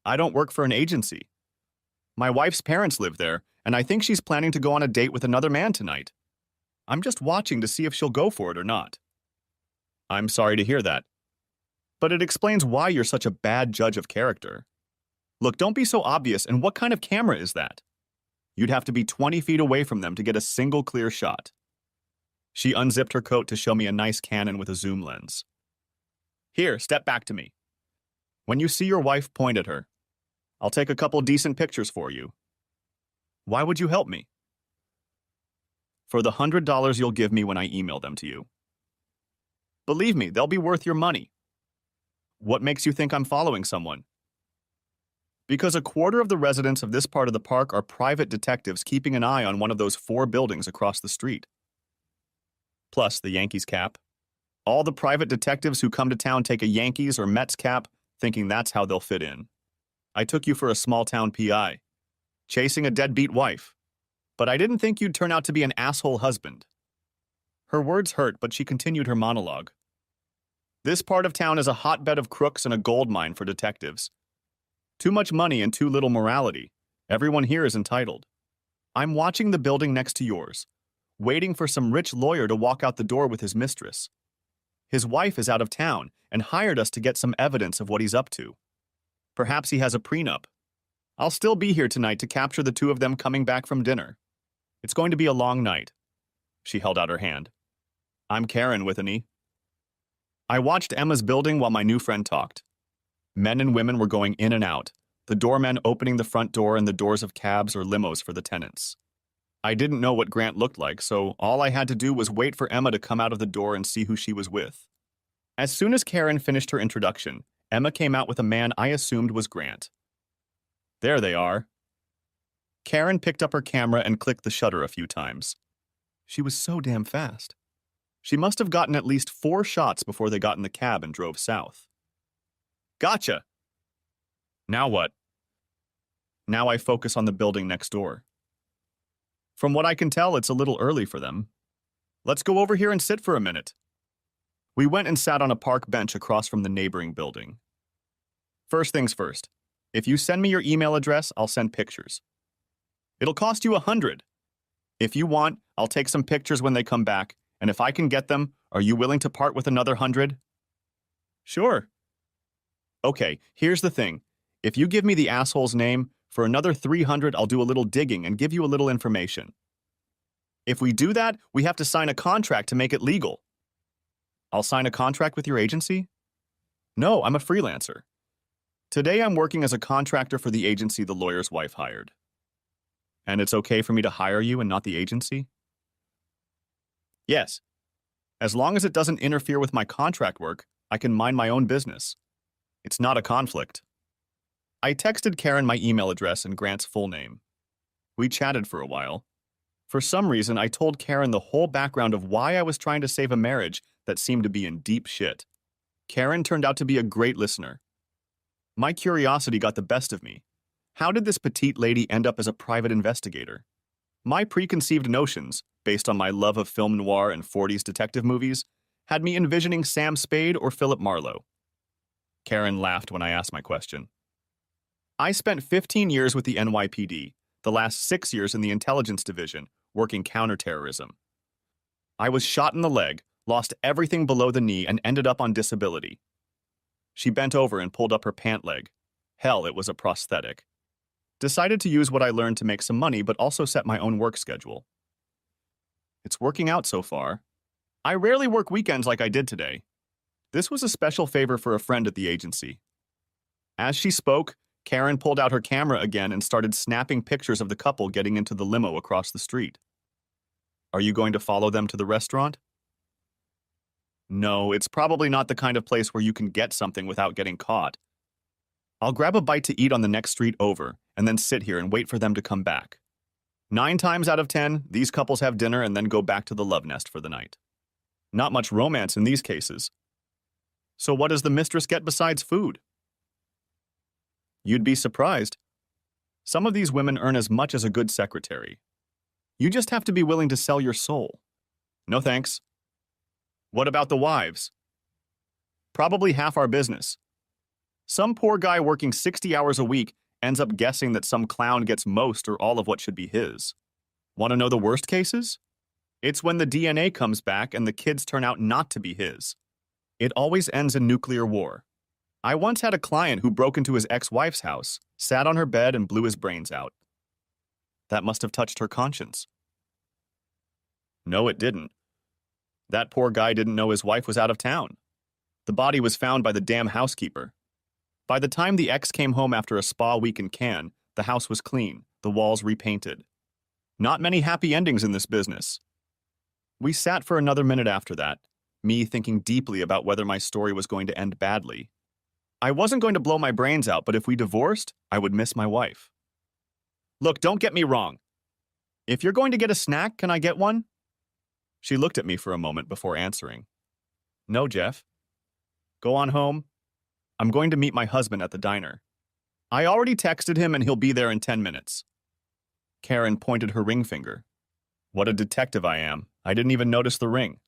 "I don't work for an agency. My wife's parents live there, and I think she's planning to go on a date with another man tonight. I'm just watching to see if she'll go for it or not." "I'm sorry to hear that. But it explains why you're such a bad judge of character. Look, don't be so obvious, and what kind of camera is that? You'd have to be 20 feet away from them to get a single clear shot." She unzipped her coat to show me a nice Canon with a zoom lens. "Here, step back to me. When you see your wife, point at her. I'll take a couple decent pictures for you." "Why would you help me?" "For the $100 you'll give me when I email them to you." "Believe me, they'll be worth your money." "What makes you think I'm following someone?" Because a quarter of the residents of this part of the park are private detectives keeping an eye on one of those 4 buildings across the street. Plus the Yankees cap. All the private detectives who come to town take a Yankees or Mets cap, thinking that's how they'll fit in. I took you for a small-town PI, chasing a deadbeat wife. But I didn't think you'd turn out to be an asshole husband. Her words hurt, but she continued her monologue. This part of town is a hotbed of crooks and a gold mine for detectives. Too much money and too little morality. Everyone here is entitled. I'm watching the building next to yours, waiting for some rich lawyer to walk out the door with his mistress. His wife is out of town and hired us to get some evidence of what he's up to. Perhaps he has a prenup. I'll still be here tonight to capture the two of them coming back from dinner. It's going to be a long night. She held out her hand. I'm Karen with an E. I watched Emma's building while my new friend talked. Men and women were going in and out, the doorman opening the front door and the doors of cabs or limos for the tenants. I didn't know what Grant looked like, so all I had to do was wait for Emma to come out of the door and see who she was with. As soon as Karen finished her introduction, Emma came out with a man I assumed was Grant. There they are. Karen picked up her camera and clicked the shutter a few times. She was so damn fast. She must have gotten at least 4 shots before they got in the cab and drove south. Gotcha! Now what? Now I focus on the building next door. From what I can tell, it's a little early for them. Let's go over here and sit for a minute. We went and sat on a park bench across from the neighboring building. First things first. If you send me your email address, I'll send pictures. It'll cost you $100. If you want, I'll take some pictures when they come back, and if I can get them, are you willing to part with another $100? Sure. Okay, here's the thing. If you give me the asshole's name, for another $300, I'll do a little digging and give you a little information. If we do that, we have to sign a contract to make it legal. I'll sign a contract with your agency? No, I'm a freelancer. Today I'm working as a contractor for the agency the lawyer's wife hired. And it's okay for me to hire you and not the agency? Yes. As long as it doesn't interfere with my contract work, I can mind my own business. It's not a conflict. I texted Karen my email address and Grant's full name. We chatted for a while. For some reason, I told Karen the whole background of why I was trying to save a marriage that seemed to be in deep shit. Karen turned out to be a great listener. My curiosity got the best of me. How did this petite lady end up as a private investigator? My preconceived notions, based on my love of film noir and 40s detective movies, had me envisioning Sam Spade or Philip Marlowe. Karen laughed when I asked my question. I spent 15 years with the NYPD, the last 6 years in the intelligence division, working counterterrorism. I was shot in the leg, lost everything below the knee, and ended up on disability. She bent over and pulled up her pant leg. Hell, it was a prosthetic. Decided to use what I learned to make some money, but also set my own work schedule. It's working out so far. I rarely work weekends like I did today. This was a special favor for a friend at the agency. As she spoke, Karen pulled out her camera again and started snapping pictures of the couple getting into the limo across the street. Are you going to follow them to the restaurant? No, it's probably not the kind of place where you can get something without getting caught. I'll grab a bite to eat on the next street over and then sit here and wait for them to come back. 9 times out of 10, these couples have dinner and then go back to the love nest for the night. Not much romance in these cases. So what does the mistress get besides food? You'd be surprised. Some of these women earn as much as a good secretary. You just have to be willing to sell your soul. No thanks. What about the wives? Probably half our business. Some poor guy working 60 hours a week ends up guessing that some clown gets most or all of what should be his. Want to know the worst cases? It's when the DNA comes back and the kids turn out not to be his. It always ends in nuclear war. I once had a client who broke into his ex-wife's house, sat on her bed, and blew his brains out. That must have touched her conscience. No, it didn't. That poor guy didn't know his wife was out of town. The body was found by the damn housekeeper. By the time the ex came home after a spa week in Cannes, the house was clean, the walls repainted. Not many happy endings in this business. We sat for another minute after that, me thinking deeply about whether my story was going to end badly. I wasn't going to blow my brains out, but if we divorced, I would miss my wife. Look, don't get me wrong. If you're going to get a snack, can I get one? She looked at me for a moment before answering. No, Jeff. Go on home. I'm going to meet my husband at the diner. I already texted him and he'll be there in 10 minutes. Karen pointed her ring finger. What a detective I am. I didn't even notice the ring.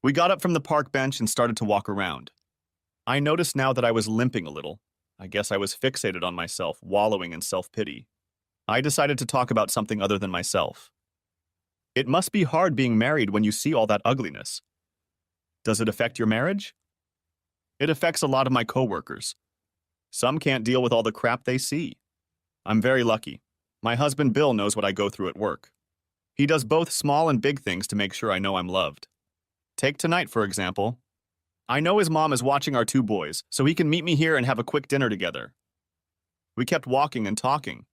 We got up from the park bench and started to walk around. I noticed now that I was limping a little. I guess I was fixated on myself, wallowing in self-pity. I decided to talk about something other than myself. It must be hard being married when you see all that ugliness. Does it affect your marriage? It affects a lot of my coworkers. Some can't deal with all the crap they see. I'm very lucky. My husband Bill knows what I go through at work. He does both small and big things to make sure I know I'm loved. Take tonight, for example. I know his mom is watching our 2 boys, so he can meet me here and have a quick dinner together. We kept walking and talking.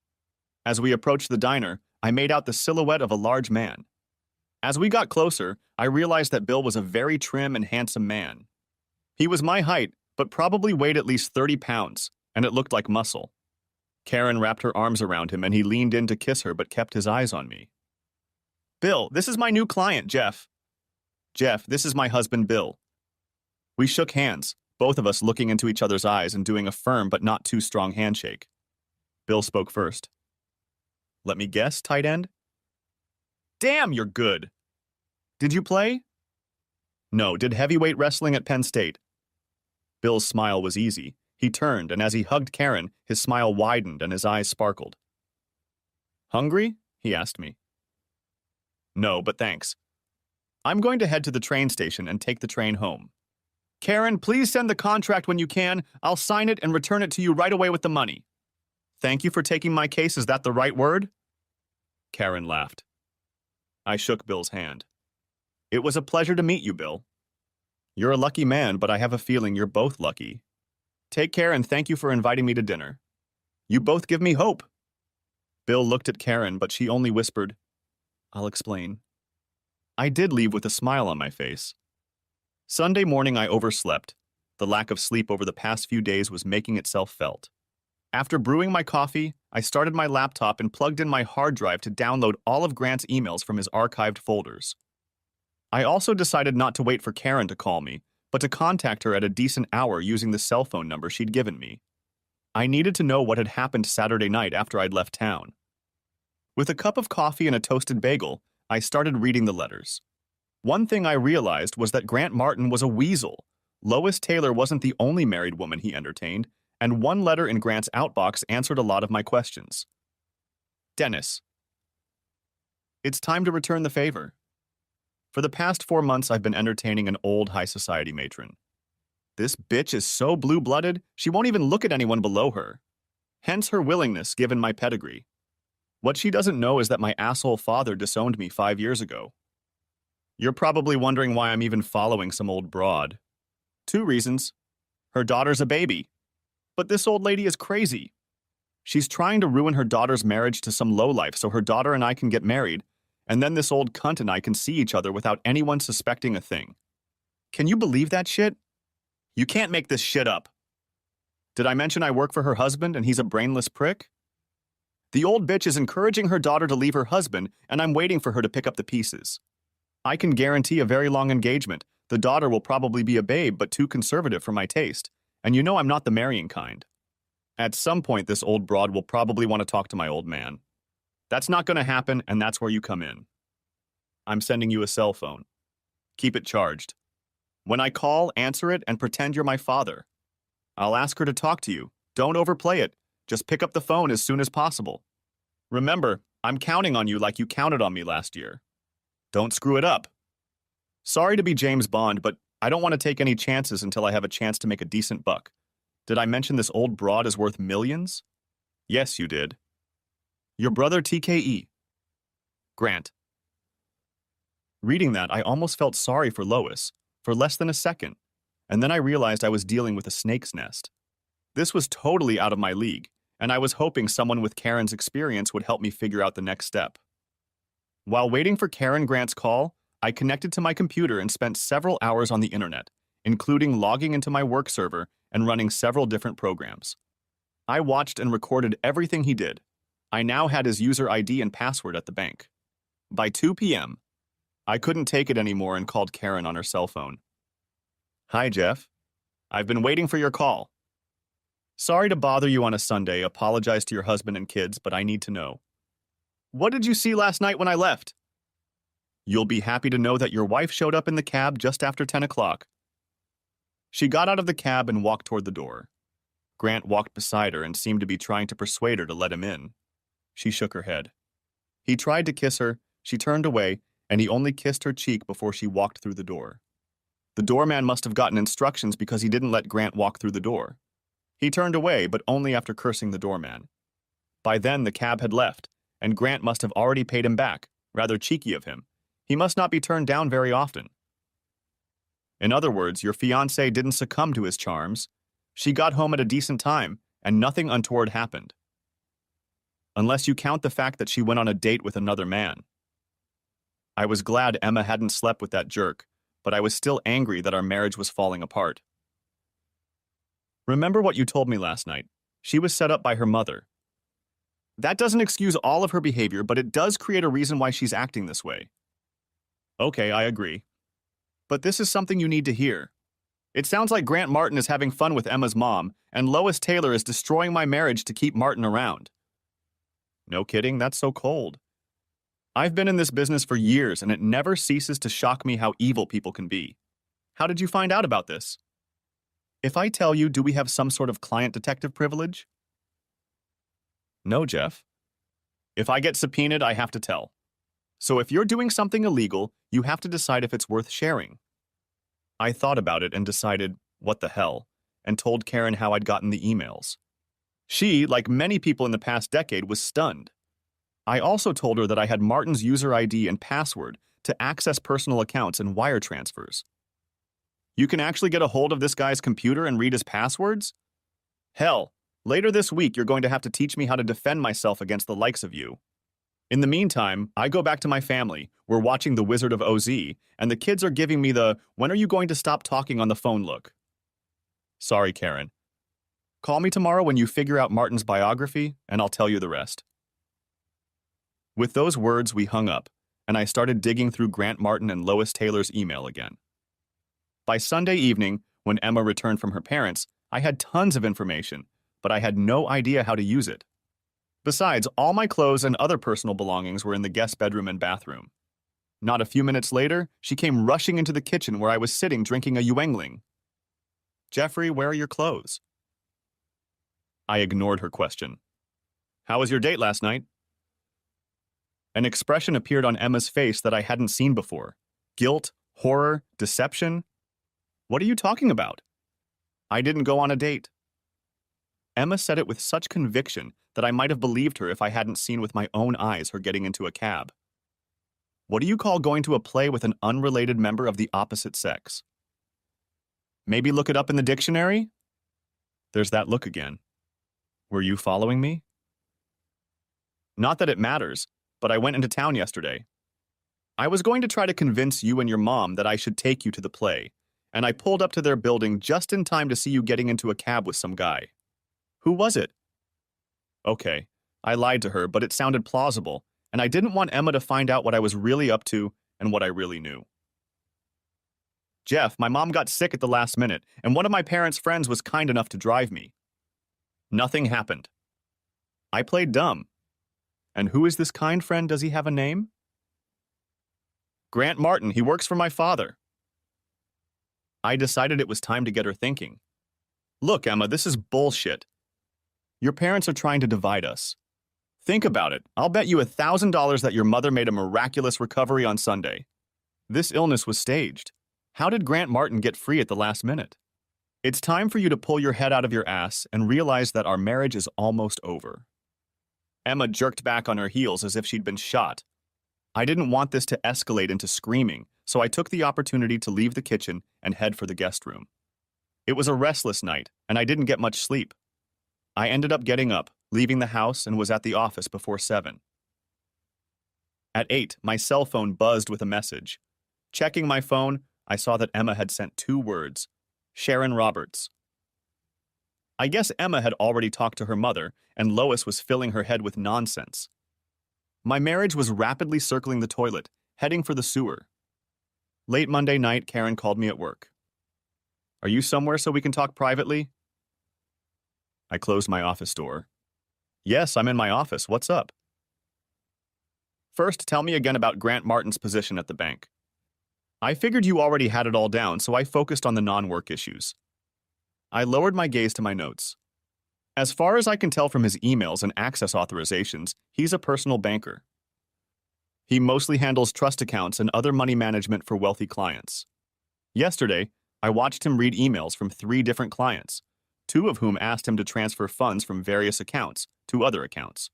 As we approached the diner, I made out the silhouette of a large man. As we got closer, I realized that Bill was a very trim and handsome man. He was my height, but probably weighed at least 30 pounds, and it looked like muscle. Karen wrapped her arms around him and he leaned in to kiss her but kept his eyes on me. Bill, this is my new client, Jeff. Jeff, this is my husband, Bill. We shook hands, both of us looking into each other's eyes and doing a firm but not too strong handshake. Bill spoke first. Let me guess, tight end? Damn, you're good. Did you play? No, did heavyweight wrestling at Penn State. Bill's smile was easy. He turned, and as he hugged Karen, his smile widened and his eyes sparkled. Hungry? He asked me. No, but thanks. I'm going to head to the train station and take the train home. Karen, please send the contract when you can. I'll sign it and return it to you right away with the money. Thank you for taking my case. Is that the right word? Karen laughed. I shook Bill's hand. It was a pleasure to meet you, Bill. You're a lucky man, but I have a feeling you're both lucky. Take care and thank you for inviting me to dinner. You both give me hope. Bill looked at Karen, but she only whispered, I'll explain. I did leave with a smile on my face. Sunday morning I overslept. The lack of sleep over the past few days was making itself felt. After brewing my coffee, I started my laptop and plugged in my hard drive to download all of Grant's emails from his archived folders. I also decided not to wait for Karen to call me, but to contact her at a decent hour using the cell phone number she'd given me. I needed to know what had happened Saturday night after I'd left town. With a cup of coffee and a toasted bagel, I started reading the letters. One thing I realized was that Grant Martin was a weasel. Lois Taylor wasn't the only married woman he entertained, and one letter in Grant's outbox answered a lot of my questions. Dennis. It's time to return the favor. For the past 4 months, I've been entertaining an old high society matron. This bitch is so blue-blooded, she won't even look at anyone below her. Hence her willingness, given my pedigree. What she doesn't know is that my asshole father disowned me 5 years ago. You're probably wondering why I'm even following some old broad. 2 reasons. Her daughter's a baby. But this old lady is crazy. She's trying to ruin her daughter's marriage to some lowlife so her daughter and I can get married, and then this old cunt and I can see each other without anyone suspecting a thing. Can you believe that shit? You can't make this shit up. Did I mention I work for her husband and he's a brainless prick? The old bitch is encouraging her daughter to leave her husband, and I'm waiting for her to pick up the pieces. I can guarantee a very long engagement. The daughter will probably be a babe, but too conservative for my taste. And you know I'm not the marrying kind. At some point, this old broad will probably want to talk to my old man. That's not going to happen, and that's where you come in. I'm sending you a cell phone. Keep it charged. When I call, answer it and pretend you're my father. I'll ask her to talk to you. Don't overplay it. Just pick up the phone as soon as possible. Remember, I'm counting on you like you counted on me last year. Don't screw it up. Sorry to be James Bond, but I don't want to take any chances until I have a chance to make a decent buck. Did I mention this old broad is worth millions? Yes, you did. Your brother TKE. Grant. Reading that, I almost felt sorry for Lois, for less than a second, and then I realized I was dealing with a snake's nest. This was totally out of my league, and I was hoping someone with Karen's experience would help me figure out the next step. While waiting for Karen Grant's call, I connected to my computer and spent several hours on the internet, including logging into my work server and running several different programs. I watched and recorded everything he did. I now had his user ID and password at the bank. By 2 p.m., I couldn't take it anymore and called Karen on her cell phone. "Hi, Jeff. I've been waiting for your call. Sorry to bother you on a Sunday. Apologize to your husband and kids, but I need to know. What did you see last night when I left? You'll be happy to know that your wife showed up in the cab just after 10 o'clock. She got out of the cab and walked toward the door. Grant walked beside her and seemed to be trying to persuade her to let him in. She shook her head. He tried to kiss her, she turned away, and he only kissed her cheek before she walked through the door. The doorman must have gotten instructions because he didn't let Grant walk through the door. He turned away, but only after cursing the doorman. By then, the cab had left, and Grant must have already paid him back, rather cheeky of him. He must not be turned down very often. In other words, your fiancée didn't succumb to his charms. She got home at a decent time, and nothing untoward happened. Unless you count the fact that she went on a date with another man. I was glad Emma hadn't slept with that jerk, but I was still angry that our marriage was falling apart. Remember what you told me last night. She was set up by her mother. That doesn't excuse all of her behavior, but it does create a reason why she's acting this way. Okay, I agree. But this is something you need to hear. It sounds like Grant Martin is having fun with Emma's mom, and Lois Taylor is destroying my marriage to keep Martin around. No kidding, that's so cold. I've been in this business for years, and it never ceases to shock me how evil people can be. How did you find out about this? If I tell you, do we have some sort of client detective privilege? No, Jeff. If I get subpoenaed, I have to tell. So if you're doing something illegal, you have to decide if it's worth sharing. I thought about it and decided, what the hell, and told Karen how I'd gotten the emails. She, like many people in the past decade, was stunned. I also told her that I had Martin's user ID and password to access personal accounts and wire transfers. You can actually get a hold of this guy's computer and read his passwords? Hell, later this week you're going to have to teach me how to defend myself against the likes of you. In the meantime, I go back to my family, we're watching The Wizard of Oz, and the kids are giving me the, when are you going to stop talking on the phone look? Sorry, Karen. Call me tomorrow when you figure out Martin's biography, and I'll tell you the rest. With those words, we hung up, and I started digging through Grant Martin and Lois Taylor's email again. By Sunday evening, when Emma returned from her parents, I had tons of information, but I had no idea how to use it. Besides, all my clothes and other personal belongings were in the guest bedroom and bathroom. Not a few minutes later, she came rushing into the kitchen where I was sitting drinking a Yuengling. Jeffrey, where are your clothes? I ignored her question. How was your date last night? An expression appeared on Emma's face that I hadn't seen before. Guilt, horror, deception. What are you talking about? I didn't go on a date. Emma said it with such conviction that I might have believed her if I hadn't seen with my own eyes her getting into a cab. What do you call going to a play with an unrelated member of the opposite sex? Maybe look it up in the dictionary? There's that look again. Were you following me? Not that it matters, but I went into town yesterday. I was going to try to convince you and your mom that I should take you to the play, and I pulled up to their building just in time to see you getting into a cab with some guy. Who was it? Okay, I lied to her, but it sounded plausible, and I didn't want Emma to find out what I was really up to and what I really knew. Jeff, my mom got sick at the last minute, and one of my parents' friends was kind enough to drive me. Nothing happened. I played dumb. And who is this kind friend? Does he have a name? Grant Martin. He works for my father. I decided it was time to get her thinking. Look, Emma, this is bullshit. Your parents are trying to divide us. Think about it. I'll bet you $1,000 that your mother made a miraculous recovery on Sunday. This illness was staged. How did Grant Martin get free at the last minute? It's time for you to pull your head out of your ass and realize that our marriage is almost over. Emma jerked back on her heels as if she'd been shot. I didn't want this to escalate into screaming, so I took the opportunity to leave the kitchen and head for the guest room. It was a restless night, and I didn't get much sleep. I ended up getting up, leaving the house, and was at the office before 7. At 8, my cell phone buzzed with a message. Checking my phone, I saw that Emma had sent 2 words. Sharon Roberts. I guess Emma had already talked to her mother, and Lois was filling her head with nonsense. My marriage was rapidly circling the toilet, heading for the sewer. Late Monday night, Karen called me at work. Are you somewhere so we can talk privately? I closed my office door. Yes, I'm in my office. What's up? First, tell me again about Grant Martin's position at the bank. I figured you already had it all down, so I focused on the non-work issues. I lowered my gaze to my notes. As far as I can tell from his emails and access authorizations, he's a personal banker. He mostly handles trust accounts and other money management for wealthy clients. Yesterday, I watched him read emails from 3 different clients, 2 of whom asked him to transfer funds from various accounts to other accounts.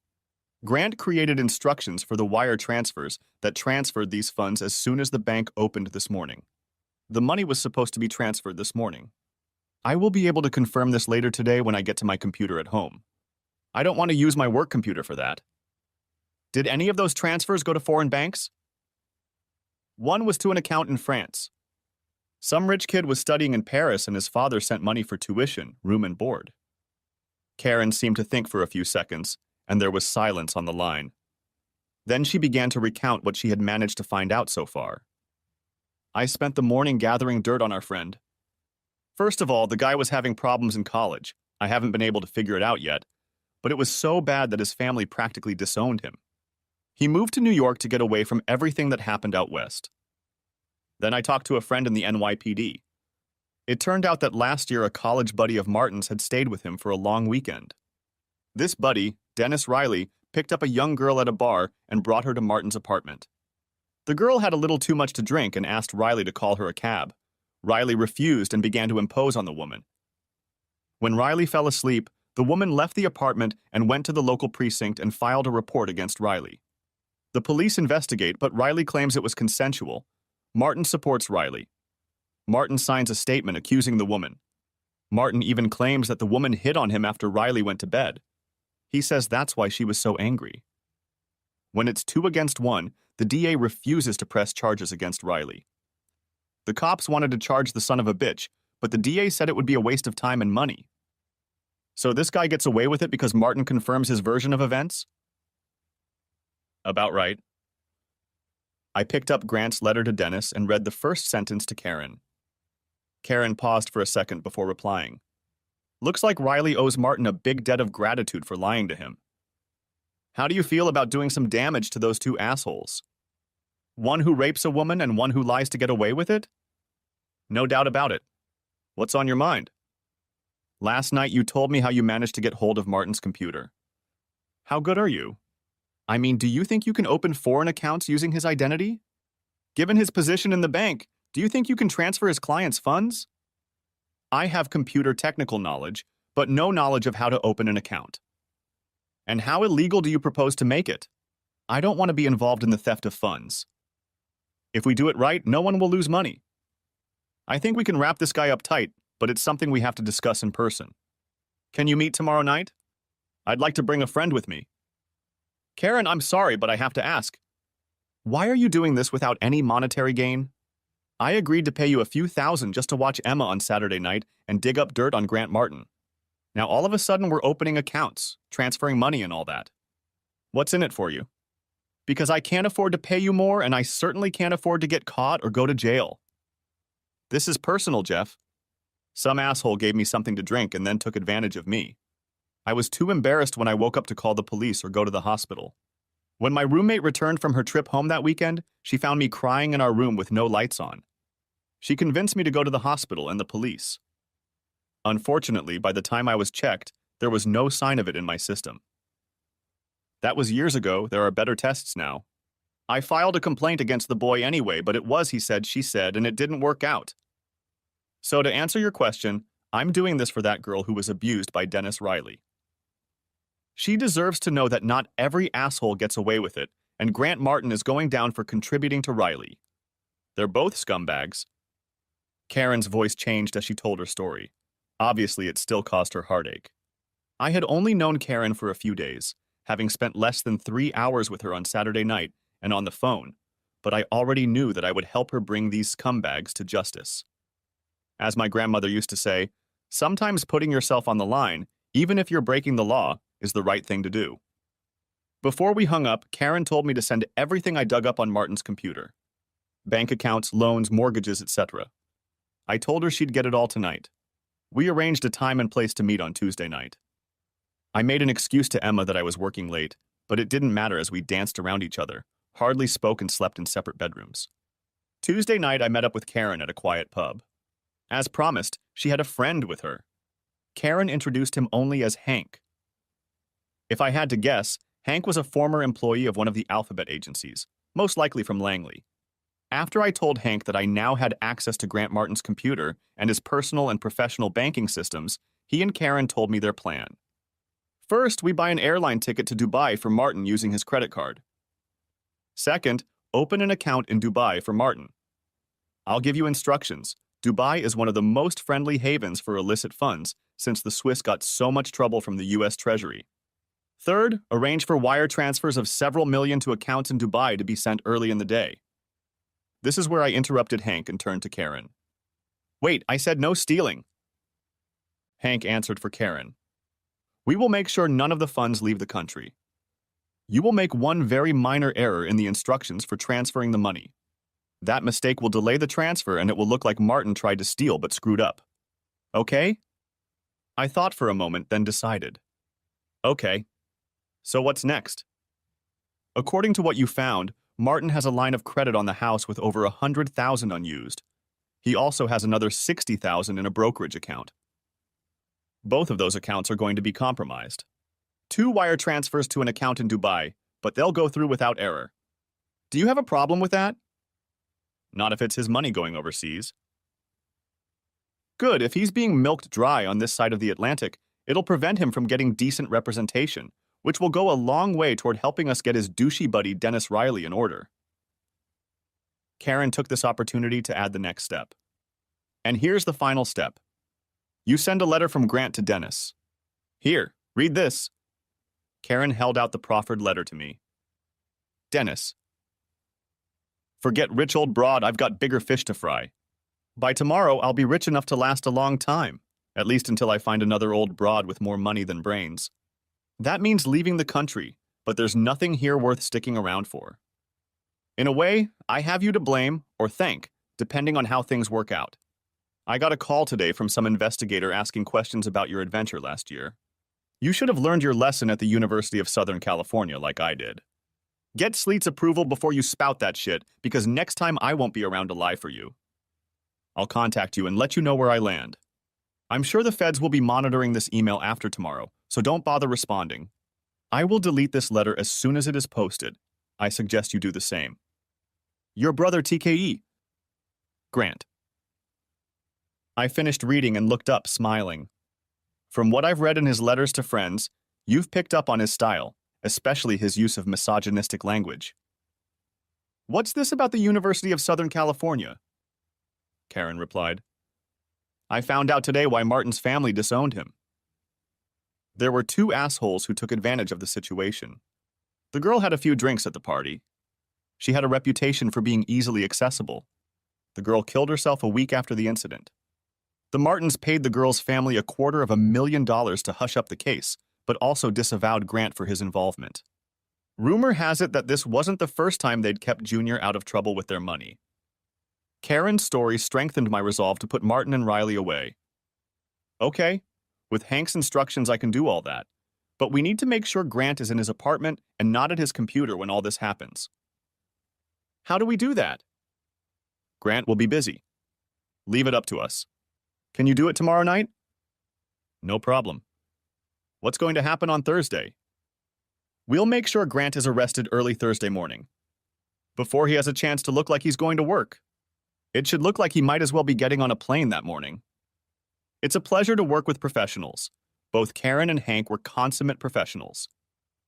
Grant created instructions for the wire transfers that transferred these funds as soon as the bank opened this morning. The money was supposed to be transferred this morning. I will be able to confirm this later today when I get to my computer at home. I don't want to use my work computer for that. Did any of those transfers go to foreign banks? One was to an account in France. Some rich kid was studying in Paris and his father sent money for tuition, room and board. Karen seemed to think for a few seconds, and there was silence on the line. Then she began to recount what she had managed to find out so far. I spent the morning gathering dirt on our friend. First of all, the guy was having problems in college. I haven't been able to figure it out yet, but it was so bad that his family practically disowned him. He moved to New York to get away from everything that happened out west. Then I talked to a friend in the NYPD. It turned out that last year a college buddy of Martin's had stayed with him for a long weekend. This buddy, Dennis Riley, picked up a young girl at a bar and brought her to Martin's apartment. The girl had a little too much to drink and asked Riley to call her a cab. Riley refused and began to impose on the woman. When Riley fell asleep, the woman left the apartment and went to the local precinct and filed a report against Riley. The police investigate, but Riley claims it was consensual. Martin supports Riley. Martin signs a statement accusing the woman. Martin even claims that the woman hit on him after Riley went to bed. He says that's why she was so angry. When it's 2 against 1, the DA refuses to press charges against Riley. The cops wanted to charge the son of a bitch, but the DA said it would be a waste of time and money. So this guy gets away with it because Martin confirms his version of events? About right. I picked up Grant's letter to Dennis and read the first sentence to Karen. Karen paused for a second before replying. Looks like Riley owes Martin a big debt of gratitude for lying to him. How do you feel about doing some damage to those 2 assholes? One who rapes a woman and one who lies to get away with it? No doubt about it. What's on your mind? Last night you told me how you managed to get hold of Martin's computer. How good are you? I mean, do you think you can open foreign accounts using his identity? Given his position in the bank, do you think you can transfer his clients' funds? I have computer technical knowledge, but no knowledge of how to open an account. And how illegal do you propose to make it? I don't want to be involved in the theft of funds. If we do it right, no one will lose money. I think we can wrap this guy up tight, but it's something we have to discuss in person. Can you meet tomorrow night? I'd like to bring a friend with me. Karen, I'm sorry, but I have to ask. Why are you doing this without any monetary gain? I agreed to pay you a few thousand just to watch Emma on Saturday night and dig up dirt on Grant Martin. Now all of a sudden we're opening accounts, transferring money and all that. What's in it for you? Because I can't afford to pay you more and I certainly can't afford to get caught or go to jail. This is personal, Jeff. Some asshole gave me something to drink and then took advantage of me. I was too embarrassed when I woke up to call the police or go to the hospital. When my roommate returned from her trip home that weekend, she found me crying in our room with no lights on. She convinced me to go to the hospital and the police. Unfortunately, by the time I was checked, there was no sign of it in my system. That was years ago. There are better tests now. I filed a complaint against the boy anyway, but it was he said, she said, and it didn't work out. So to answer your question, I'm doing this for that girl who was abused by Dennis Riley. She deserves to know that not every asshole gets away with it, and Grant Martin is going down for contributing to Riley. They're both scumbags. Karen's voice changed as she told her story. Obviously, it still caused her heartache. I had only known Karen for a few days, having spent less than 3 hours with her on Saturday night and on the phone, but I already knew that I would help her bring these scumbags to justice. As my grandmother used to say, Sometimes putting yourself on the line, even if you're breaking the law, is the right thing to do. Before we hung up, Karen told me to send everything I dug up on Martin's computer. Bank accounts, loans, mortgages, etc. I told her she'd get it all tonight. We arranged a time and place to meet on Tuesday night. I made an excuse to Emma that I was working late, but it didn't matter as we danced around each other, hardly spoke and slept in separate bedrooms. Tuesday night, I met up with Karen at a quiet pub. As promised, she had a friend with her. Karen introduced him only as Hank. If I had to guess, Hank was a former employee of one of the alphabet agencies, most likely from Langley. After I told Hank that I now had access to Grant Martin's computer and his personal and professional banking systems, he and Karen told me their plan. First, we buy an airline ticket to Dubai for Martin using his credit card. Second, open an account in Dubai for Martin. I'll give you instructions. Dubai is one of the most friendly havens for illicit funds since the Swiss got so much trouble from the U.S. Treasury. Third, arrange for wire transfers of several million to accounts in Dubai to be sent early in the day. This is where I interrupted Hank and turned to Karen. Wait, I said no stealing. Hank answered for Karen. We will make sure none of the funds leave the country. You will make one very minor error in the instructions for transferring the money. That mistake will delay the transfer and it will look like Martin tried to steal but screwed up. Okay? I thought for a moment, then decided. Okay. So what's next? According to what you found, Martin has a line of credit on the house with over $100,000 unused. He also has another $60,000 in a brokerage account. Both of those accounts are going to be compromised. 2 wire transfers to an account in Dubai, but they'll go through without error. Do you have a problem with that? Not if it's his money going overseas. Good, if he's being milked dry on this side of the Atlantic, it'll prevent him from getting decent representation, which will go a long way toward helping us get his douchey buddy Dennis Riley in order. Karen took this opportunity to add the next step. And here's the final step. You send a letter from Grant to Dennis. Here, read this. Karen held out the proffered letter to me. Dennis. Forget rich old broad, I've got bigger fish to fry. By tomorrow, I'll be rich enough to last a long time, at least until I find another old broad with more money than brains. That means leaving the country, but there's nothing here worth sticking around for. In a way, I have you to blame or thank, depending on how things work out. I got a call today from some investigator asking questions about your adventure last year. You should have learned your lesson at the University of Southern California like I did. Get Sleet's approval before you spout that shit, because next time I won't be around to lie for you. I'll contact you and let you know where I land. I'm sure the feds will be monitoring this email after tomorrow, so don't bother responding. I will delete this letter as soon as it is posted. I suggest you do the same. Your brother TKE. Grant. I finished reading and looked up, smiling. From what I've read in his letters to friends, you've picked up on his style, especially his use of misogynistic language. What's this about the University of Southern California? Karen replied. I found out today why Martin's family disowned him. There were 2 assholes who took advantage of the situation. The girl had a few drinks at the party. She had a reputation for being easily accessible. The girl killed herself a week after the incident. The Martins paid the girl's family $250,000 to hush up the case, but also disavowed Grant for his involvement. Rumor has it that this wasn't the first time they'd kept Junior out of trouble with their money. Karen's story strengthened my resolve to put Martin and Riley away. Okay, with Hank's instructions I can do all that, but we need to make sure Grant is in his apartment and not at his computer when all this happens. How do we do that? Grant will be busy. Leave it up to us. Can you do it tomorrow night? No problem. What's going to happen on Thursday? We'll make sure Grant is arrested early Thursday morning, before he has a chance to look like he's going to work. It should look like he might as well be getting on a plane that morning. It's a pleasure to work with professionals. Both Karen and Hank were consummate professionals.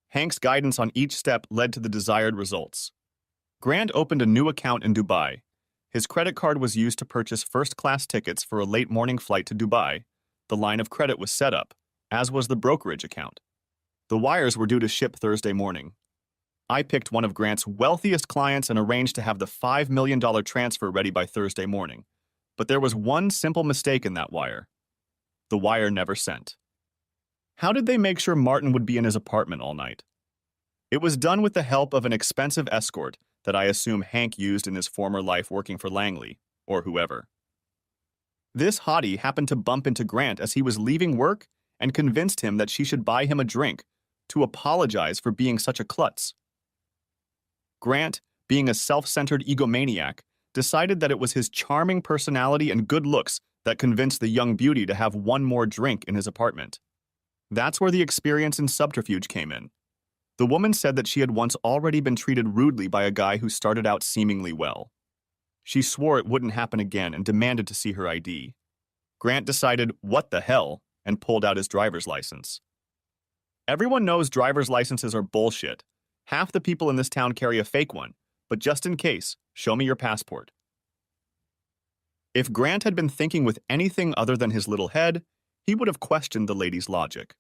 Hank's guidance on each step led to the desired results. Grant opened a new account in Dubai. His credit card was used to purchase first-class tickets for a late morning flight to Dubai. The line of credit was set up, as was the brokerage account. The wires were due to ship Thursday morning. I picked one of Grant's wealthiest clients and arranged to have the $5 million transfer ready by Thursday morning. But there was one simple mistake in that wire. The wire never sent. How did they make sure Martin would be in his apartment all night? It was done with the help of an expensive escort that I assume Hank used in his former life working for Langley, or whoever. This hottie happened to bump into Grant as he was leaving work and convinced him that she should buy him a drink to apologize for being such a klutz. Grant, being a self-centered egomaniac, decided that it was his charming personality and good looks that convinced the young beauty to have one more drink in his apartment. That's where the experience in subterfuge came in. The woman said that she had once already been treated rudely by a guy who started out seemingly well. She swore it wouldn't happen again and demanded to see her ID. Grant decided, what the hell, and pulled out his driver's license. Everyone knows driver's licenses are bullshit. Half the people in this town carry a fake one, but just in case, show me your passport. If Grant had been thinking with anything other than his little head, he would have questioned the lady's logic.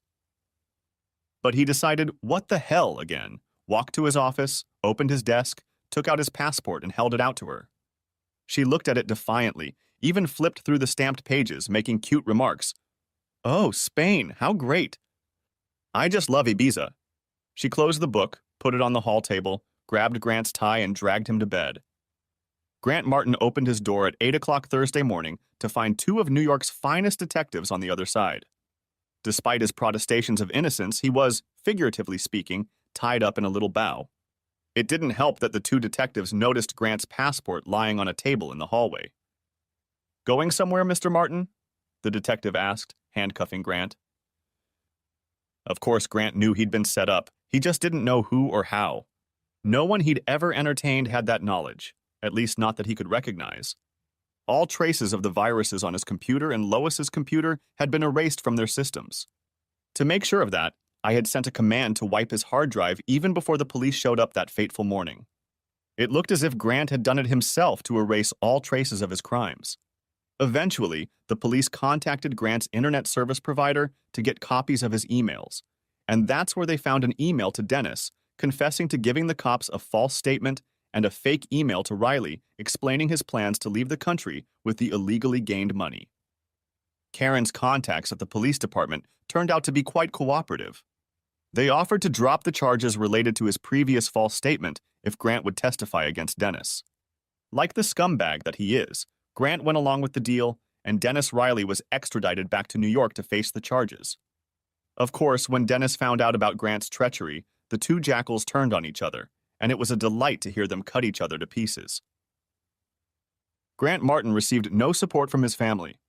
But he decided, what the hell again, walked to his office, opened his desk, took out his passport and held it out to her. She looked at it defiantly, even flipped through the stamped pages, making cute remarks. Oh, Spain, how great. I just love Ibiza. She closed the book, put it on the hall table, grabbed Grant's tie and dragged him to bed. Grant Martin opened his door at 8 o'clock Thursday morning to find two of New York's finest detectives on the other side. Despite his protestations of innocence, he was, figuratively speaking, tied up in a little bough. It didn't help that the two detectives noticed Grant's passport lying on a table in the hallway. Going somewhere, Mr. Martin? The detective asked, handcuffing Grant. Of course, Grant knew he'd been set up. He just didn't know who or how. No one he'd ever entertained had that knowledge, at least not that he could recognize. All traces of the viruses on his computer and Lois's computer had been erased from their systems. To make sure of that, I had sent a command to wipe his hard drive even before the police showed up that fateful morning. It looked as if Grant had done it himself to erase all traces of his crimes. Eventually, the police contacted Grant's internet service provider to get copies of his emails, and that's where they found an email to Dennis, confessing to giving the cops a false statement and a fake email to Riley explaining his plans to leave the country with the illegally gained money. Karen's contacts at the police department turned out to be quite cooperative. They offered to drop the charges related to his previous false statement if Grant would testify against Dennis. Like the scumbag that he is, Grant went along with the deal, and Dennis Riley was extradited back to New York to face the charges. Of course, when Dennis found out about Grant's treachery, the two jackals turned on each other, and it was a delight to hear them cut each other to pieces. Grant Martin received no support from his family.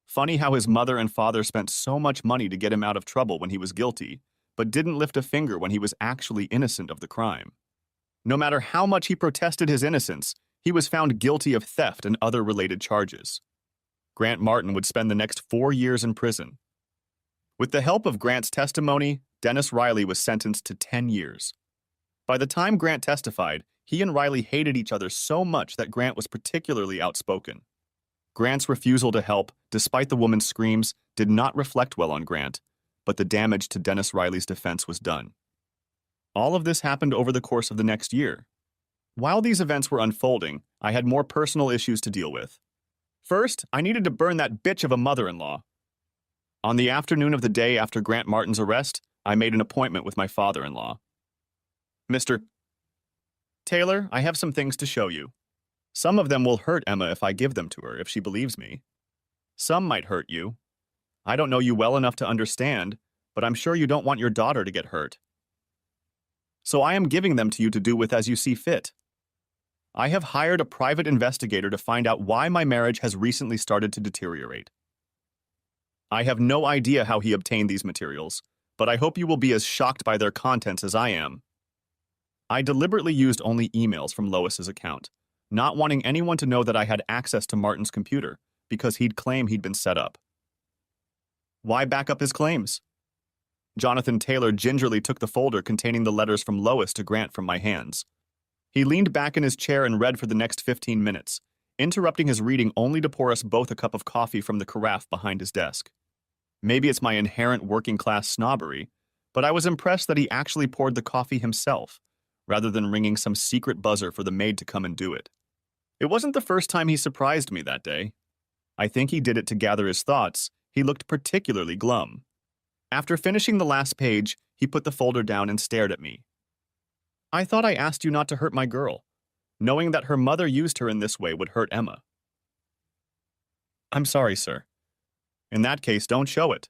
Funny how his mother and father spent so much money to get him out of trouble when he was guilty, but didn't lift a finger when he was actually innocent of the crime. No matter how much he protested his innocence, he was found guilty of theft and other related charges. Grant Martin would spend the next 4 years in prison. With the help of Grant's testimony, Dennis Riley was sentenced to 10 years. By the time Grant testified, he and Riley hated each other so much that Grant was particularly outspoken. Grant's refusal to help, despite the woman's screams, did not reflect well on Grant, but the damage to Dennis Riley's defense was done. All of this happened over the course of the next year. While these events were unfolding, I had more personal issues to deal with. First, I needed to burn that bitch of a mother-in-law. On the afternoon of the day after Grant Martin's arrest, I made an appointment with my father-in-law. Mr. Taylor, I have some things to show you. Some of them will hurt Emma if I give them to her, if she believes me. Some might hurt you. I don't know you well enough to understand, but I'm sure you don't want your daughter to get hurt. So I am giving them to you to do with as you see fit. I have hired a private investigator to find out why my marriage has recently started to deteriorate. I have no idea how he obtained these materials, but I hope you will be as shocked by their contents as I am. I deliberately used only emails from Lois's account, not wanting anyone to know that I had access to Martin's computer, because he'd claim he'd been set up. Why back up his claims? Jonathan Taylor gingerly took the folder containing the letters from Lois to Grant from my hands. He leaned back in his chair and read for the next 15 minutes, interrupting his reading only to pour us both a cup of coffee from the carafe behind his desk. Maybe it's my inherent working-class snobbery, but I was impressed that he actually poured the coffee himself, rather than ringing some secret buzzer for the maid to come and do it. It wasn't the first time he surprised me that day. I think he did it to gather his thoughts, He looked particularly glum. After finishing the last page, he put the folder down and stared at me. I thought I asked you not to hurt my girl. Knowing that her mother used her in this way would hurt Emma. I'm sorry, sir. In that case, don't show it.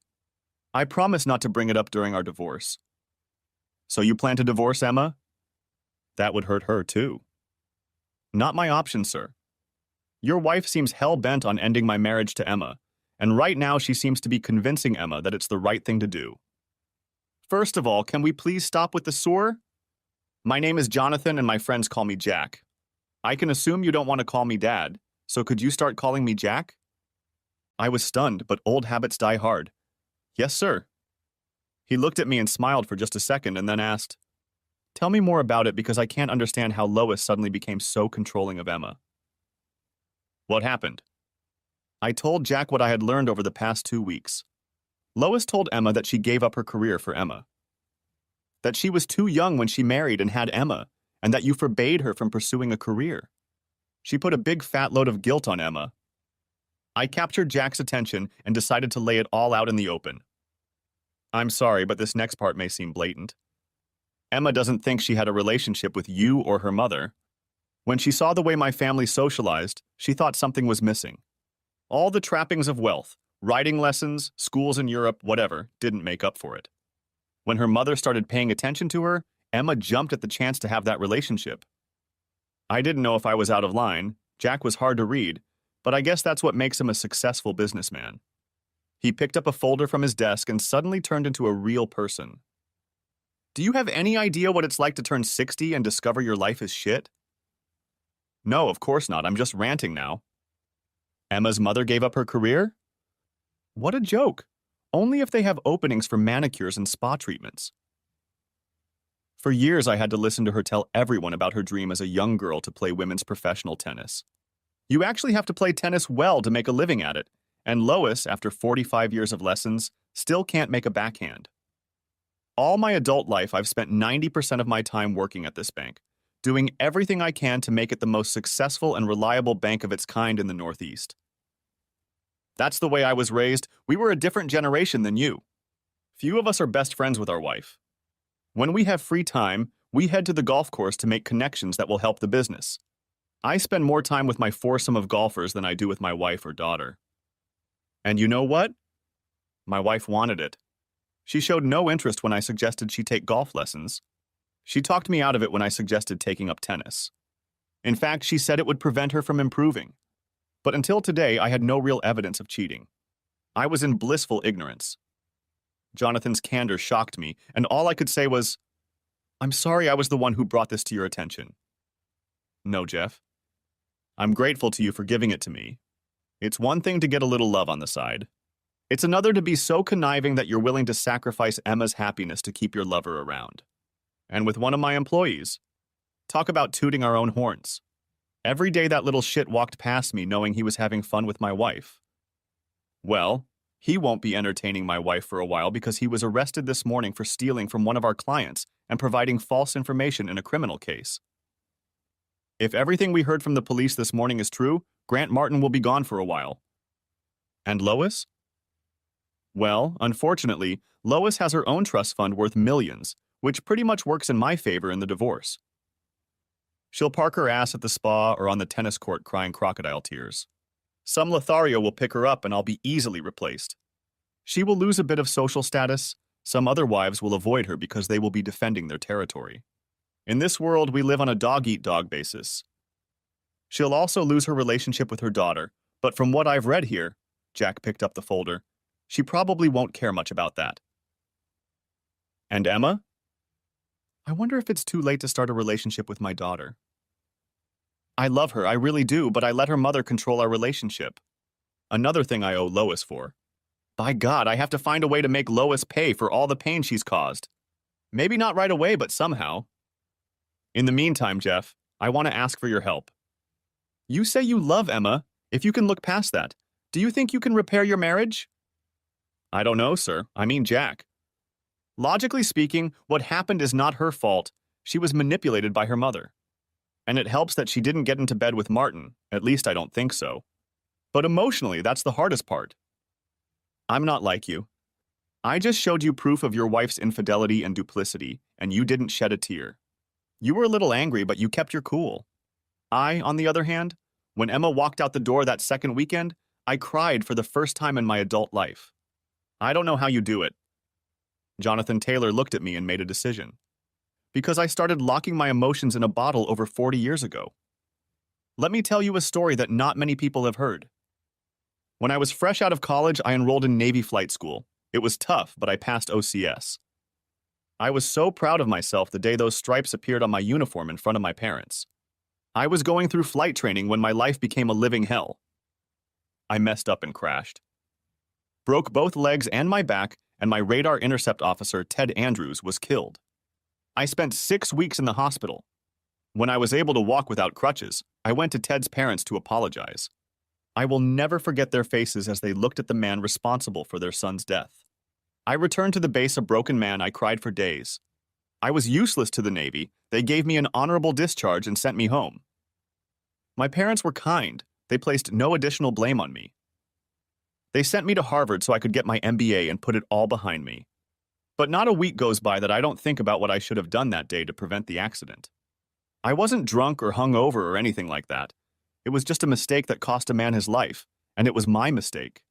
I promise not to bring it up during our divorce. So you plan to divorce Emma? That would hurt her, too. Not my option, sir. Your wife seems hell-bent on ending my marriage to Emma, and right now she seems to be convincing Emma that it's the right thing to do. First of all, can we please stop with the soar? My name is Jonathan and my friends call me Jack. I can assume you don't want to call me Dad, so could you start calling me Jack? I was stunned, but old habits die hard. Yes, sir. He looked at me and smiled for just a second and then asked, Tell me more about it because I can't understand how Lois suddenly became so controlling of Emma. What happened? I told Jack what I had learned over the past 2 weeks. Lois told Emma that she gave up her career for Emma. That she was too young when she married and had Emma, and that you forbade her from pursuing a career. She put a big fat load of guilt on Emma. I captured Jack's attention and decided to lay it all out in the open. I'm sorry, but this next part may seem blatant. Emma doesn't think she had a relationship with you or her mother. When she saw the way my family socialized, she thought something was missing. All the trappings of wealth, writing lessons, schools in Europe, whatever, didn't make up for it. When her mother started paying attention to her, Emma jumped at the chance to have that relationship. I didn't know if I was out of line. Jack was hard to read, but I guess that's what makes him a successful businessman. He picked up a folder from his desk and suddenly turned into a real person. Do you have any idea what it's like to turn 60 and discover your life is shit? No, of course not. I'm just ranting now. Emma's mother gave up her career? What a joke. Only if they have openings for manicures and spa treatments. For years, I had to listen to her tell everyone about her dream as a young girl to play women's professional tennis. You actually have to play tennis well to make a living at it, and Lois, after 45 years of lessons, still can't make a backhand. All my adult life, I've spent 90% of my time working at this bank, doing everything I can to make it the most successful and reliable bank of its kind in the Northeast. That's the way I was raised. We were a different generation than you. Few of us are best friends with our wife. When we have free time, we head to the golf course to make connections that will help the business. I spend more time with my foursome of golfers than I do with my wife or daughter. And you know what? My wife wanted it. She showed no interest when I suggested she take golf lessons. She talked me out of it when I suggested taking up tennis. In fact, she said it would prevent her from improving. But until today, I had no real evidence of cheating. I was in blissful ignorance. Jonathan's candor shocked me, and all I could say was, I'm sorry I was the one who brought this to your attention. No, Jeff. I'm grateful to you for giving it to me. It's one thing to get a little love on the side. It's another to be so conniving that you're willing to sacrifice Emma's happiness to keep your lover around. And with one of my employees. Talk about tooting our own horns. Every day that little shit walked past me knowing he was having fun with my wife. Well, he won't be entertaining my wife for a while because he was arrested this morning for stealing from one of our clients and providing false information in a criminal case. If everything we heard from the police this morning is true, Grant Martin will be gone for a while. And Lois? Well, unfortunately, Lois has her own trust fund worth millions, which pretty much works in my favor in the divorce. She'll park her ass at the spa or on the tennis court crying crocodile tears. Some Lothario will pick her up and I'll be easily replaced. She will lose a bit of social status. Some other wives will avoid her because they will be defending their territory. In this world, we live on a dog-eat-dog basis. She'll also lose her relationship with her daughter, but from what I've read here, Jack picked up the folder, she probably won't care much about that. And Emma? I wonder if it's too late to start a relationship with my daughter. I love her, I really do, but I let her mother control our relationship. Another thing I owe Lois for. By God, I have to find a way to make Lois pay for all the pain she's caused. Maybe not right away, but somehow. In the meantime, Jeff, I want to ask for your help. You say you love Emma. If you can look past that, do you think you can repair your marriage? I don't know, sir. I mean Jack. Logically speaking, what happened is not her fault. She was manipulated by her mother. And it helps that she didn't get into bed with Martin. At least I don't think so. But emotionally, that's the hardest part. I'm not like you. I just showed you proof of your wife's infidelity and duplicity, and you didn't shed a tear. You were a little angry, but you kept your cool. I, on the other hand, when Emma walked out the door that second weekend, I cried for the first time in my adult life. I don't know how you do it. Jonathan Taylor looked at me and made a decision. Because I started locking my emotions in a bottle over 40 years ago. Let me tell you a story that not many people have heard. When I was fresh out of college, I enrolled in Navy flight school. It was tough, but I passed OCS. I was so proud of myself the day those stripes appeared on my uniform in front of my parents. I was going through flight training when my life became a living hell. I messed up and crashed. Broke both legs and my back, and my radar intercept officer, Ted Andrews, was killed. I spent 6 weeks in the hospital. When I was able to walk without crutches, I went to Ted's parents to apologize. I will never forget their faces as they looked at the man responsible for their son's death. I returned to the base a broken man. I cried for days. I was useless to the Navy. They gave me an honorable discharge and sent me home. My parents were kind. They placed no additional blame on me. They sent me to Harvard so I could get my MBA and put it all behind me. But not a week goes by that I don't think about what I should have done that day to prevent the accident. I wasn't drunk or hungover or anything like that. It was just a mistake that cost a man his life, and it was my mistake.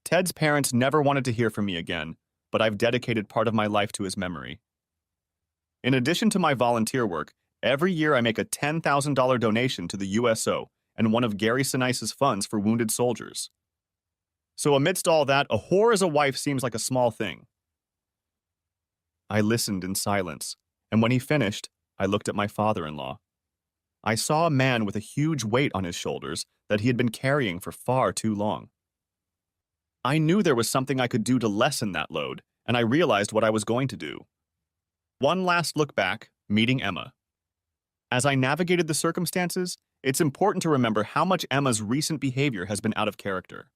Ted's parents never wanted to hear from me again, but I've dedicated part of my life to his memory. In addition to my volunteer work, every year I make a $10,000 donation to the USO and one of Gary Sinise's funds for wounded soldiers. So amidst all that, a whore as a wife seems like a small thing. I listened in silence, and when he finished, I looked at my father-in-law. I saw a man with a huge weight on his shoulders that he had been carrying for far too long. I knew there was something I could do to lessen that load, and I realized what I was going to do. One last look back, meeting Emma. As I navigated the circumstances, it's important to remember how much Emma's recent behavior has been out of character.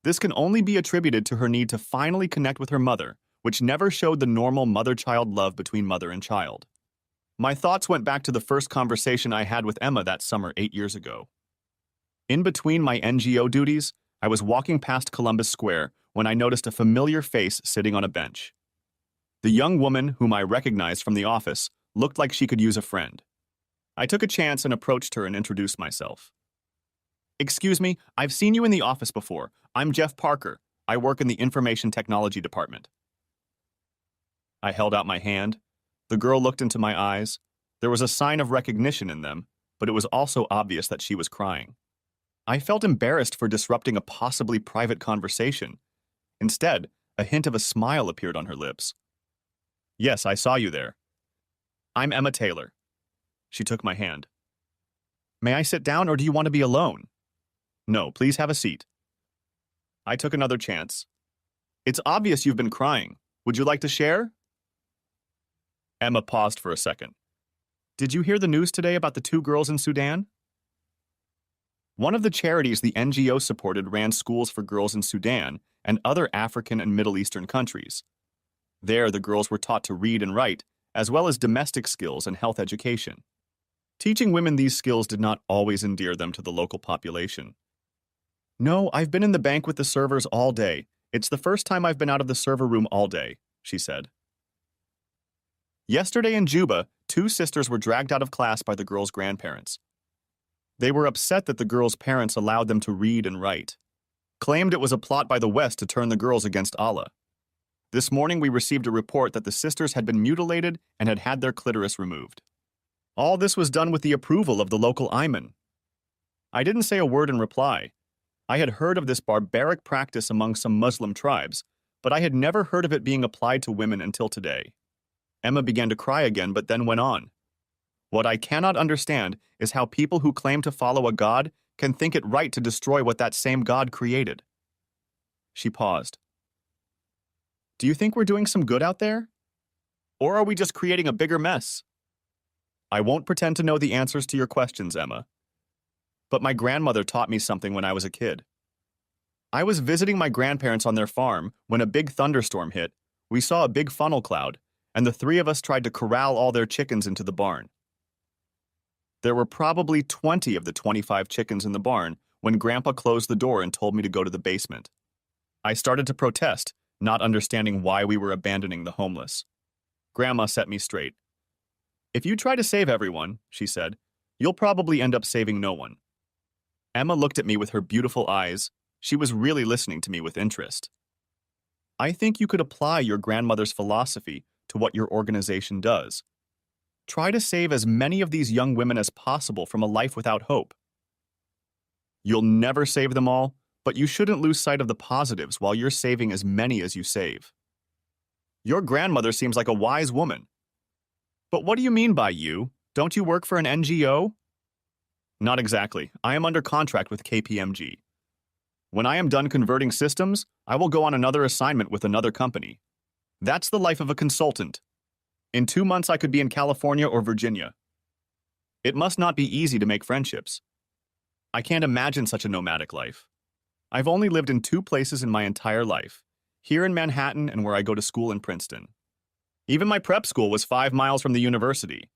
This can only be attributed to her need to finally connect with her mother, which never showed the normal mother-child love between mother and child. My thoughts went back to the first conversation I had with Emma that summer 8 years ago. In between my NGO duties, I was walking past Columbus Square when I noticed a familiar face sitting on a bench. The young woman, whom I recognized from the office, looked like she could use a friend. I took a chance and approached her and introduced myself. "Excuse me, I've seen you in the office before. I'm Jeff Parker. I work in the Information Technology Department." I held out my hand. The girl looked into my eyes. There was a sign of recognition in them, but it was also obvious that she was crying. I felt embarrassed for disrupting a possibly private conversation. Instead, a hint of a smile appeared on her lips. "Yes, I saw you there. I'm Emma Taylor." She took my hand. "May I sit down, or do you want to be alone?" "No, please have a seat." I took another chance. "It's obvious you've been crying. Would you like to share?" Emma paused for a second. "Did you hear the news today about the 2 girls in Sudan?" One of the charities the NGO supported ran schools for girls in Sudan and other African and Middle Eastern countries. There, the girls were taught to read and write, as well as domestic skills and health education. Teaching women these skills did not always endear them to the local population. "No, I've been in the bank with the servers all day. It's the first time I've been out of the server room all day," she said. Yesterday in Juba, 2 sisters were dragged out of class by the girls' grandparents. They were upset that the girls' parents allowed them to read and write, claimed it was a plot by the West to turn the girls against Allah. This morning we received a report that the sisters had been mutilated and had had their clitoris removed. All this was done with the approval of the local imam. I didn't say a word in reply. I had heard of this barbaric practice among some Muslim tribes, but I had never heard of it being applied to women until today. Emma began to cry again, but then went on. "What I cannot understand is how people who claim to follow a God can think it right to destroy what that same God created." She paused. "Do you think we're doing some good out there? Or are we just creating a bigger mess?" "I won't pretend to know the answers to your questions, Emma. But my grandmother taught me something when I was a kid. I was visiting my grandparents on their farm when a big thunderstorm hit. We saw a big funnel cloud, and the 3 of us tried to corral all their chickens into the barn. There were probably 20 of the 25 chickens in the barn when Grandpa closed the door and told me to go to the basement. I started to protest, not understanding why we were abandoning the homeless. Grandma set me straight. If you try to save everyone, she said, you'll probably end up saving no one. Emma looked at me with her beautiful eyes. She was really listening to me with interest. I think you could apply your grandmother's philosophy to what your organization does. Try to save as many of these young women as possible from a life without hope. You'll never save them all, but you shouldn't lose sight of the positives while you're saving as many as you save. Your grandmother seems like a wise woman. But what do you mean by you? Don't you work for an NGO? Not exactly. I am under contract with KPMG. When I am done converting systems, I will go on another assignment with another company. That's the life of a consultant. In 2 months, I could be in California or Virginia. It must not be easy to make friendships. I can't imagine such a nomadic life. I've only lived in 2 places in my entire life, here in Manhattan and where I go to school in Princeton. Even my prep school was 5 miles from the university.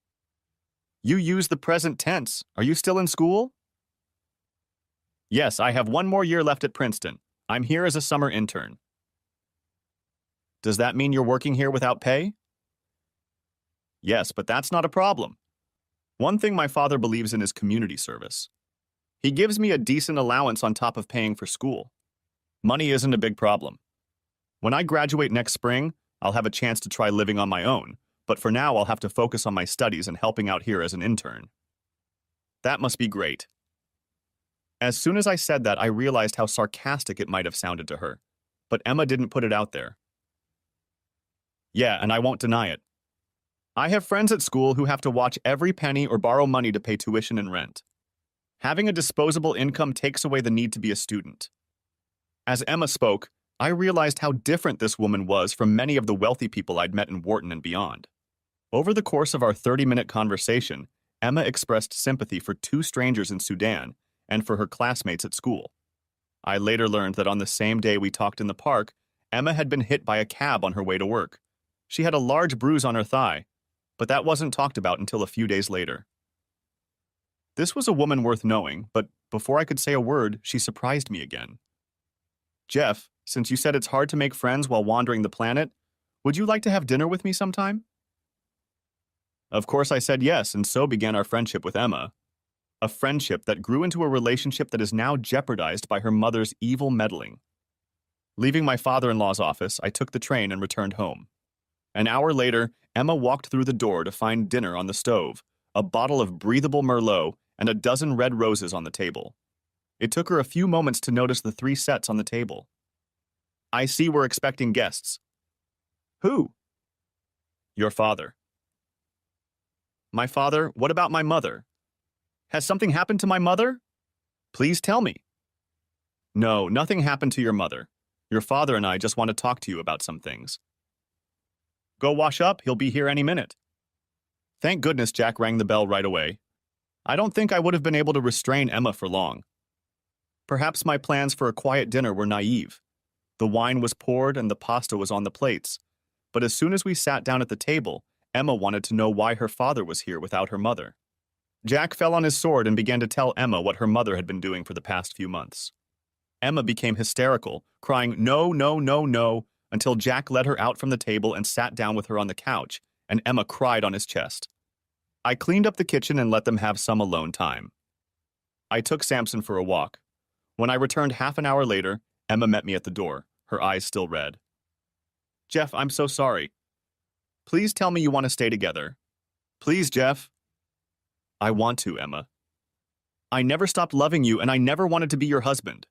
You use the present tense. Are you still in school? Yes, I have 1 more year left at Princeton. I'm here as a summer intern. Does that mean you're working here without pay? Yes, but that's not a problem. One thing my father believes in is community service. He gives me a decent allowance on top of paying for school. Money isn't a big problem. When I graduate next spring, I'll have a chance to try living on my own, but for now I'll have to focus on my studies and helping out here as an intern. That must be great. As soon as I said that, I realized how sarcastic it might have sounded to her, but Emma didn't put it out there. Yeah, and I won't deny it. I have friends at school who have to watch every penny or borrow money to pay tuition and rent. Having a disposable income takes away the need to be a student. As Emma spoke, I realized how different this woman was from many of the wealthy people I'd met in Wharton and beyond. Over the course of our 30-minute conversation, Emma expressed sympathy for 2 strangers in Sudan and for her classmates at school. I later learned that on the same day we talked in the park, Emma had been hit by a cab on her way to work. She had a large bruise on her thigh, but that wasn't talked about until a few days later. This was a woman worth knowing, but before I could say a word, she surprised me again. Jeff, since you said it's hard to make friends while wandering the planet, would you like to have dinner with me sometime? Of course I said yes, and so began our friendship with Emma. A friendship that grew into a relationship that is now jeopardized by her mother's evil meddling. Leaving my father-in-law's office, I took the train and returned home. An hour later, Emma walked through the door to find dinner on the stove, a bottle of breathable Merlot, and a dozen red roses on the table. It took her a few moments to notice the 3 sets on the table. I see we're expecting guests. Who? Your father. My father? What about my mother? Has something happened to my mother? Please tell me. No, nothing happened to your mother. Your father and I just want to talk to you about some things. Go wash up, he'll be here any minute. Thank goodness Jack rang the bell right away. I don't think I would have been able to restrain Emma for long. Perhaps my plans for a quiet dinner were naive. The wine was poured and the pasta was on the plates. But as soon as we sat down at the table, Emma wanted to know why her father was here without her mother. Jack fell on his sword and began to tell Emma what her mother had been doing for the past few months. Emma became hysterical, crying, "No, no, no, no," until Jack led her out from the table and sat down with her on the couch, and Emma cried on his chest. I cleaned up the kitchen and let them have some alone time. I took Samson for a walk. When I returned half an hour later, Emma met me at the door, her eyes still red. Jeff, I'm so sorry. Please tell me you want to stay together. Please, Jeff. I want to, Emma. I never stopped loving you and I never wanted to be your husband.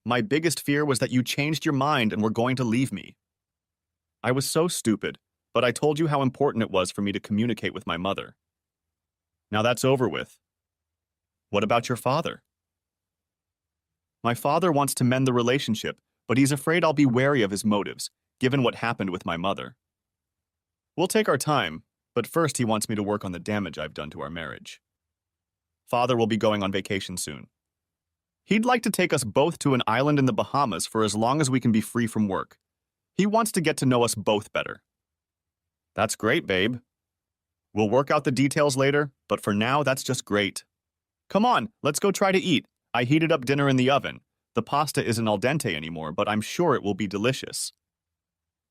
My biggest fear was that you changed your mind and were going to leave me. I was so stupid, but I told you how important it was for me to communicate with my mother. Now that's over with. What about your father? My father wants to mend the relationship, but he's afraid I'll be wary of his motives, given what happened with my mother. We'll take our time, but first he wants me to work on the damage I've done to our marriage. Father will be going on vacation soon. He'd like to take us both to an island in the Bahamas for as long as we can be free from work. He wants to get to know us both better. That's great, babe. We'll work out the details later, but for now, that's just great. Come on, let's go try to eat. I heated up dinner in the oven. The pasta isn't al dente anymore, but I'm sure it will be delicious.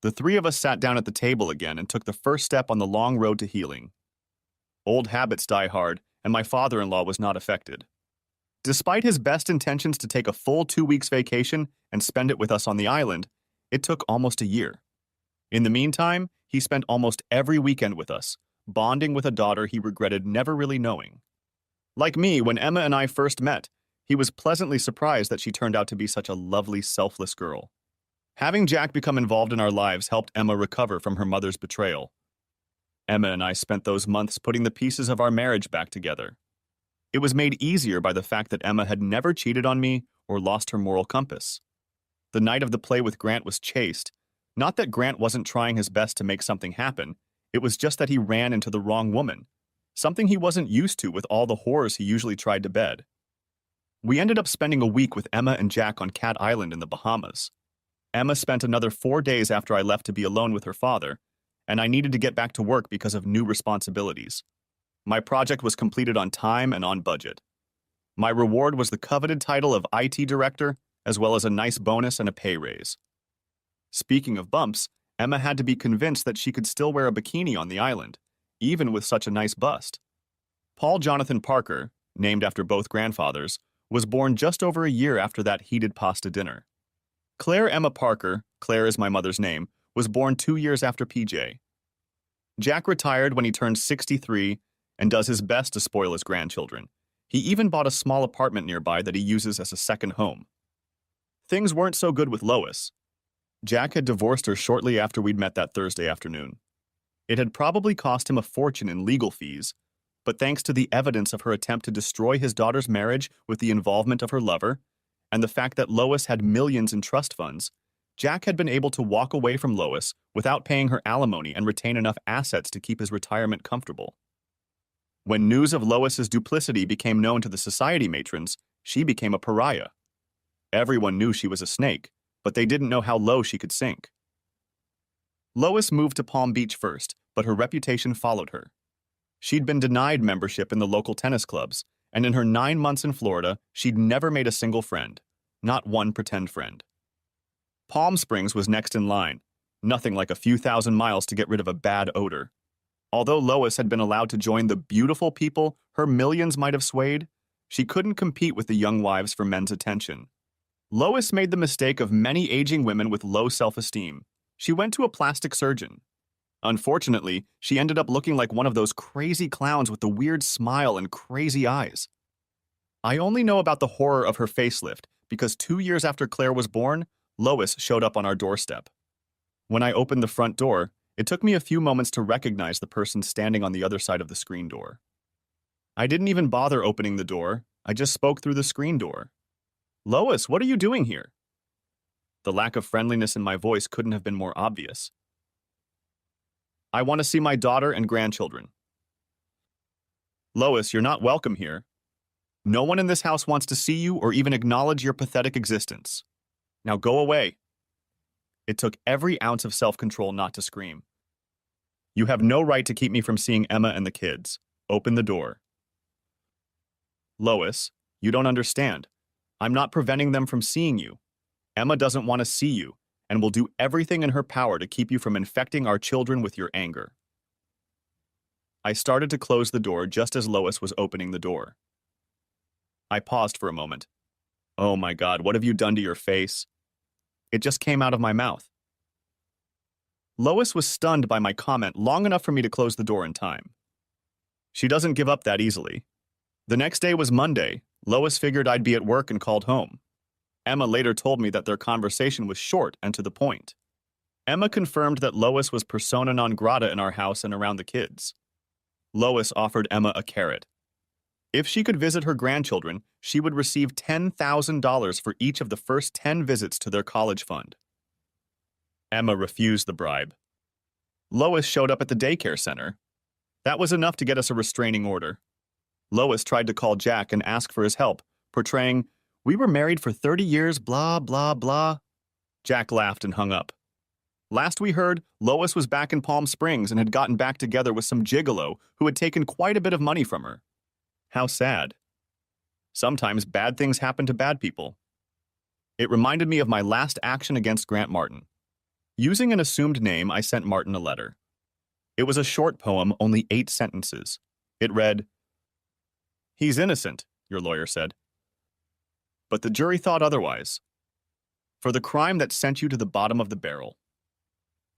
The three of us sat down at the table again and took the first step on the long road to healing. Old habits die hard, and my father-in-law was not affected. Despite his best intentions to take a full 2 weeks vacation and spend it with us on the island, it took almost a year. In the meantime, he spent almost every weekend with us, bonding with a daughter he regretted never really knowing. Like me, when Emma and I first met, he was pleasantly surprised that she turned out to be such a lovely, selfless girl. Having Jack become involved in our lives helped Emma recover from her mother's betrayal. Emma and I spent those months putting the pieces of our marriage back together. It was made easier by the fact that Emma had never cheated on me or lost her moral compass. The night of the play with Grant was chaste. Not that Grant wasn't trying his best to make something happen, it was just that he ran into the wrong woman, something he wasn't used to with all the horrors he usually tried to bed. We ended up spending a week with Emma and Jack on Cat Island in the Bahamas. Emma spent another 4 days after I left to be alone with her father, and I needed to get back to work because of new responsibilities. My project was completed on time and on budget. My reward was the coveted title of IT director, as well as a nice bonus and a pay raise. Speaking of bumps, Emma had to be convinced that she could still wear a bikini on the island, even with such a nice bust. Paul Jonathan Parker, named after both grandfathers, was born just over a year after that heated pasta dinner. Claire Emma Parker, Claire is my mother's name, was born 2 years after PJ. Jack retired when he turned 63 and does his best to spoil his grandchildren. He even bought a small apartment nearby that he uses as a second home. Things weren't so good with Lois. Jack had divorced her shortly after we'd met that Thursday afternoon. It had probably cost him a fortune in legal fees, but thanks to the evidence of her attempt to destroy his daughter's marriage with the involvement of her lover, and the fact that Lois had millions in trust funds, Jack had been able to walk away from Lois without paying her alimony and retain enough assets to keep his retirement comfortable. When news of Lois's duplicity became known to the society matrons, she became a pariah. Everyone knew she was a snake, but they didn't know how low she could sink. Lois moved to Palm Beach first, but her reputation followed her. She'd been denied membership in the local tennis clubs, and in her 9 months in Florida, she'd never made a single friend, not one pretend friend. Palm Springs was next in line, nothing like a few thousand miles to get rid of a bad odor. Although Lois had been allowed to join the beautiful people her millions might have swayed, she couldn't compete with the young wives for men's attention. Lois made the mistake of many aging women with low self-esteem. She went to a plastic surgeon. Unfortunately, she ended up looking like one of those crazy clowns with the weird smile and crazy eyes. I only know about the horror of her facelift because 2 years after Claire was born, Lois showed up on our doorstep. When I opened the front door, it took me a few moments to recognize the person standing on the other side of the screen door. I didn't even bother opening the door, I just spoke through the screen door. "Lois, what are you doing here?" The lack of friendliness in my voice couldn't have been more obvious. "I want to see my daughter and grandchildren." "Lois, you're not welcome here. No one in this house wants to see you or even acknowledge your pathetic existence. Now go away." It took every ounce of self-control not to scream. "You have no right to keep me from seeing Emma and the kids. Open the door." "Lois, you don't understand. I'm not preventing them from seeing you. Emma doesn't want to see you, and will do everything in her power to keep you from infecting our children with your anger." I started to close the door just as Lois was opening the door. I paused for a moment. "Oh my God, what have you done to your face?" It just came out of my mouth. Lois was stunned by my comment long enough for me to close the door in time. She doesn't give up that easily. The next day was Monday. Lois figured I'd be at work and called home. Emma later told me that their conversation was short and to the point. Emma confirmed that Lois was persona non grata in our house and around the kids. Lois offered Emma a carrot. If she could visit her grandchildren, she would receive $10,000 for each of the first 10 visits to their college fund. Emma refused the bribe. Lois showed up at the daycare center. That was enough to get us a restraining order. Lois tried to call Jack and ask for his help, portraying, "We were married for 30 years, blah, blah, blah." Jack laughed and hung up. Last we heard, Lois was back in Palm Springs and had gotten back together with some gigolo who had taken quite a bit of money from her. How sad. Sometimes bad things happen to bad people. It reminded me of my last action against Grant Martin. Using an assumed name, I sent Martin a letter. It was a short poem, only 8 sentences. It read, "He's innocent," your lawyer said. But the jury thought otherwise. For the crime that sent you to the bottom of the barrel.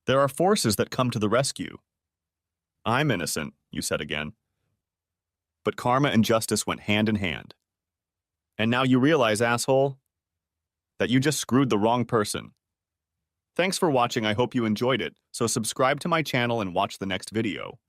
There are forces that come to the rescue. I'm innocent, you said again. But karma and justice went hand in hand. And now you realize, asshole, that you just screwed the wrong person. Thanks for watching. I hope you enjoyed it, so subscribe to my channel and watch the next video.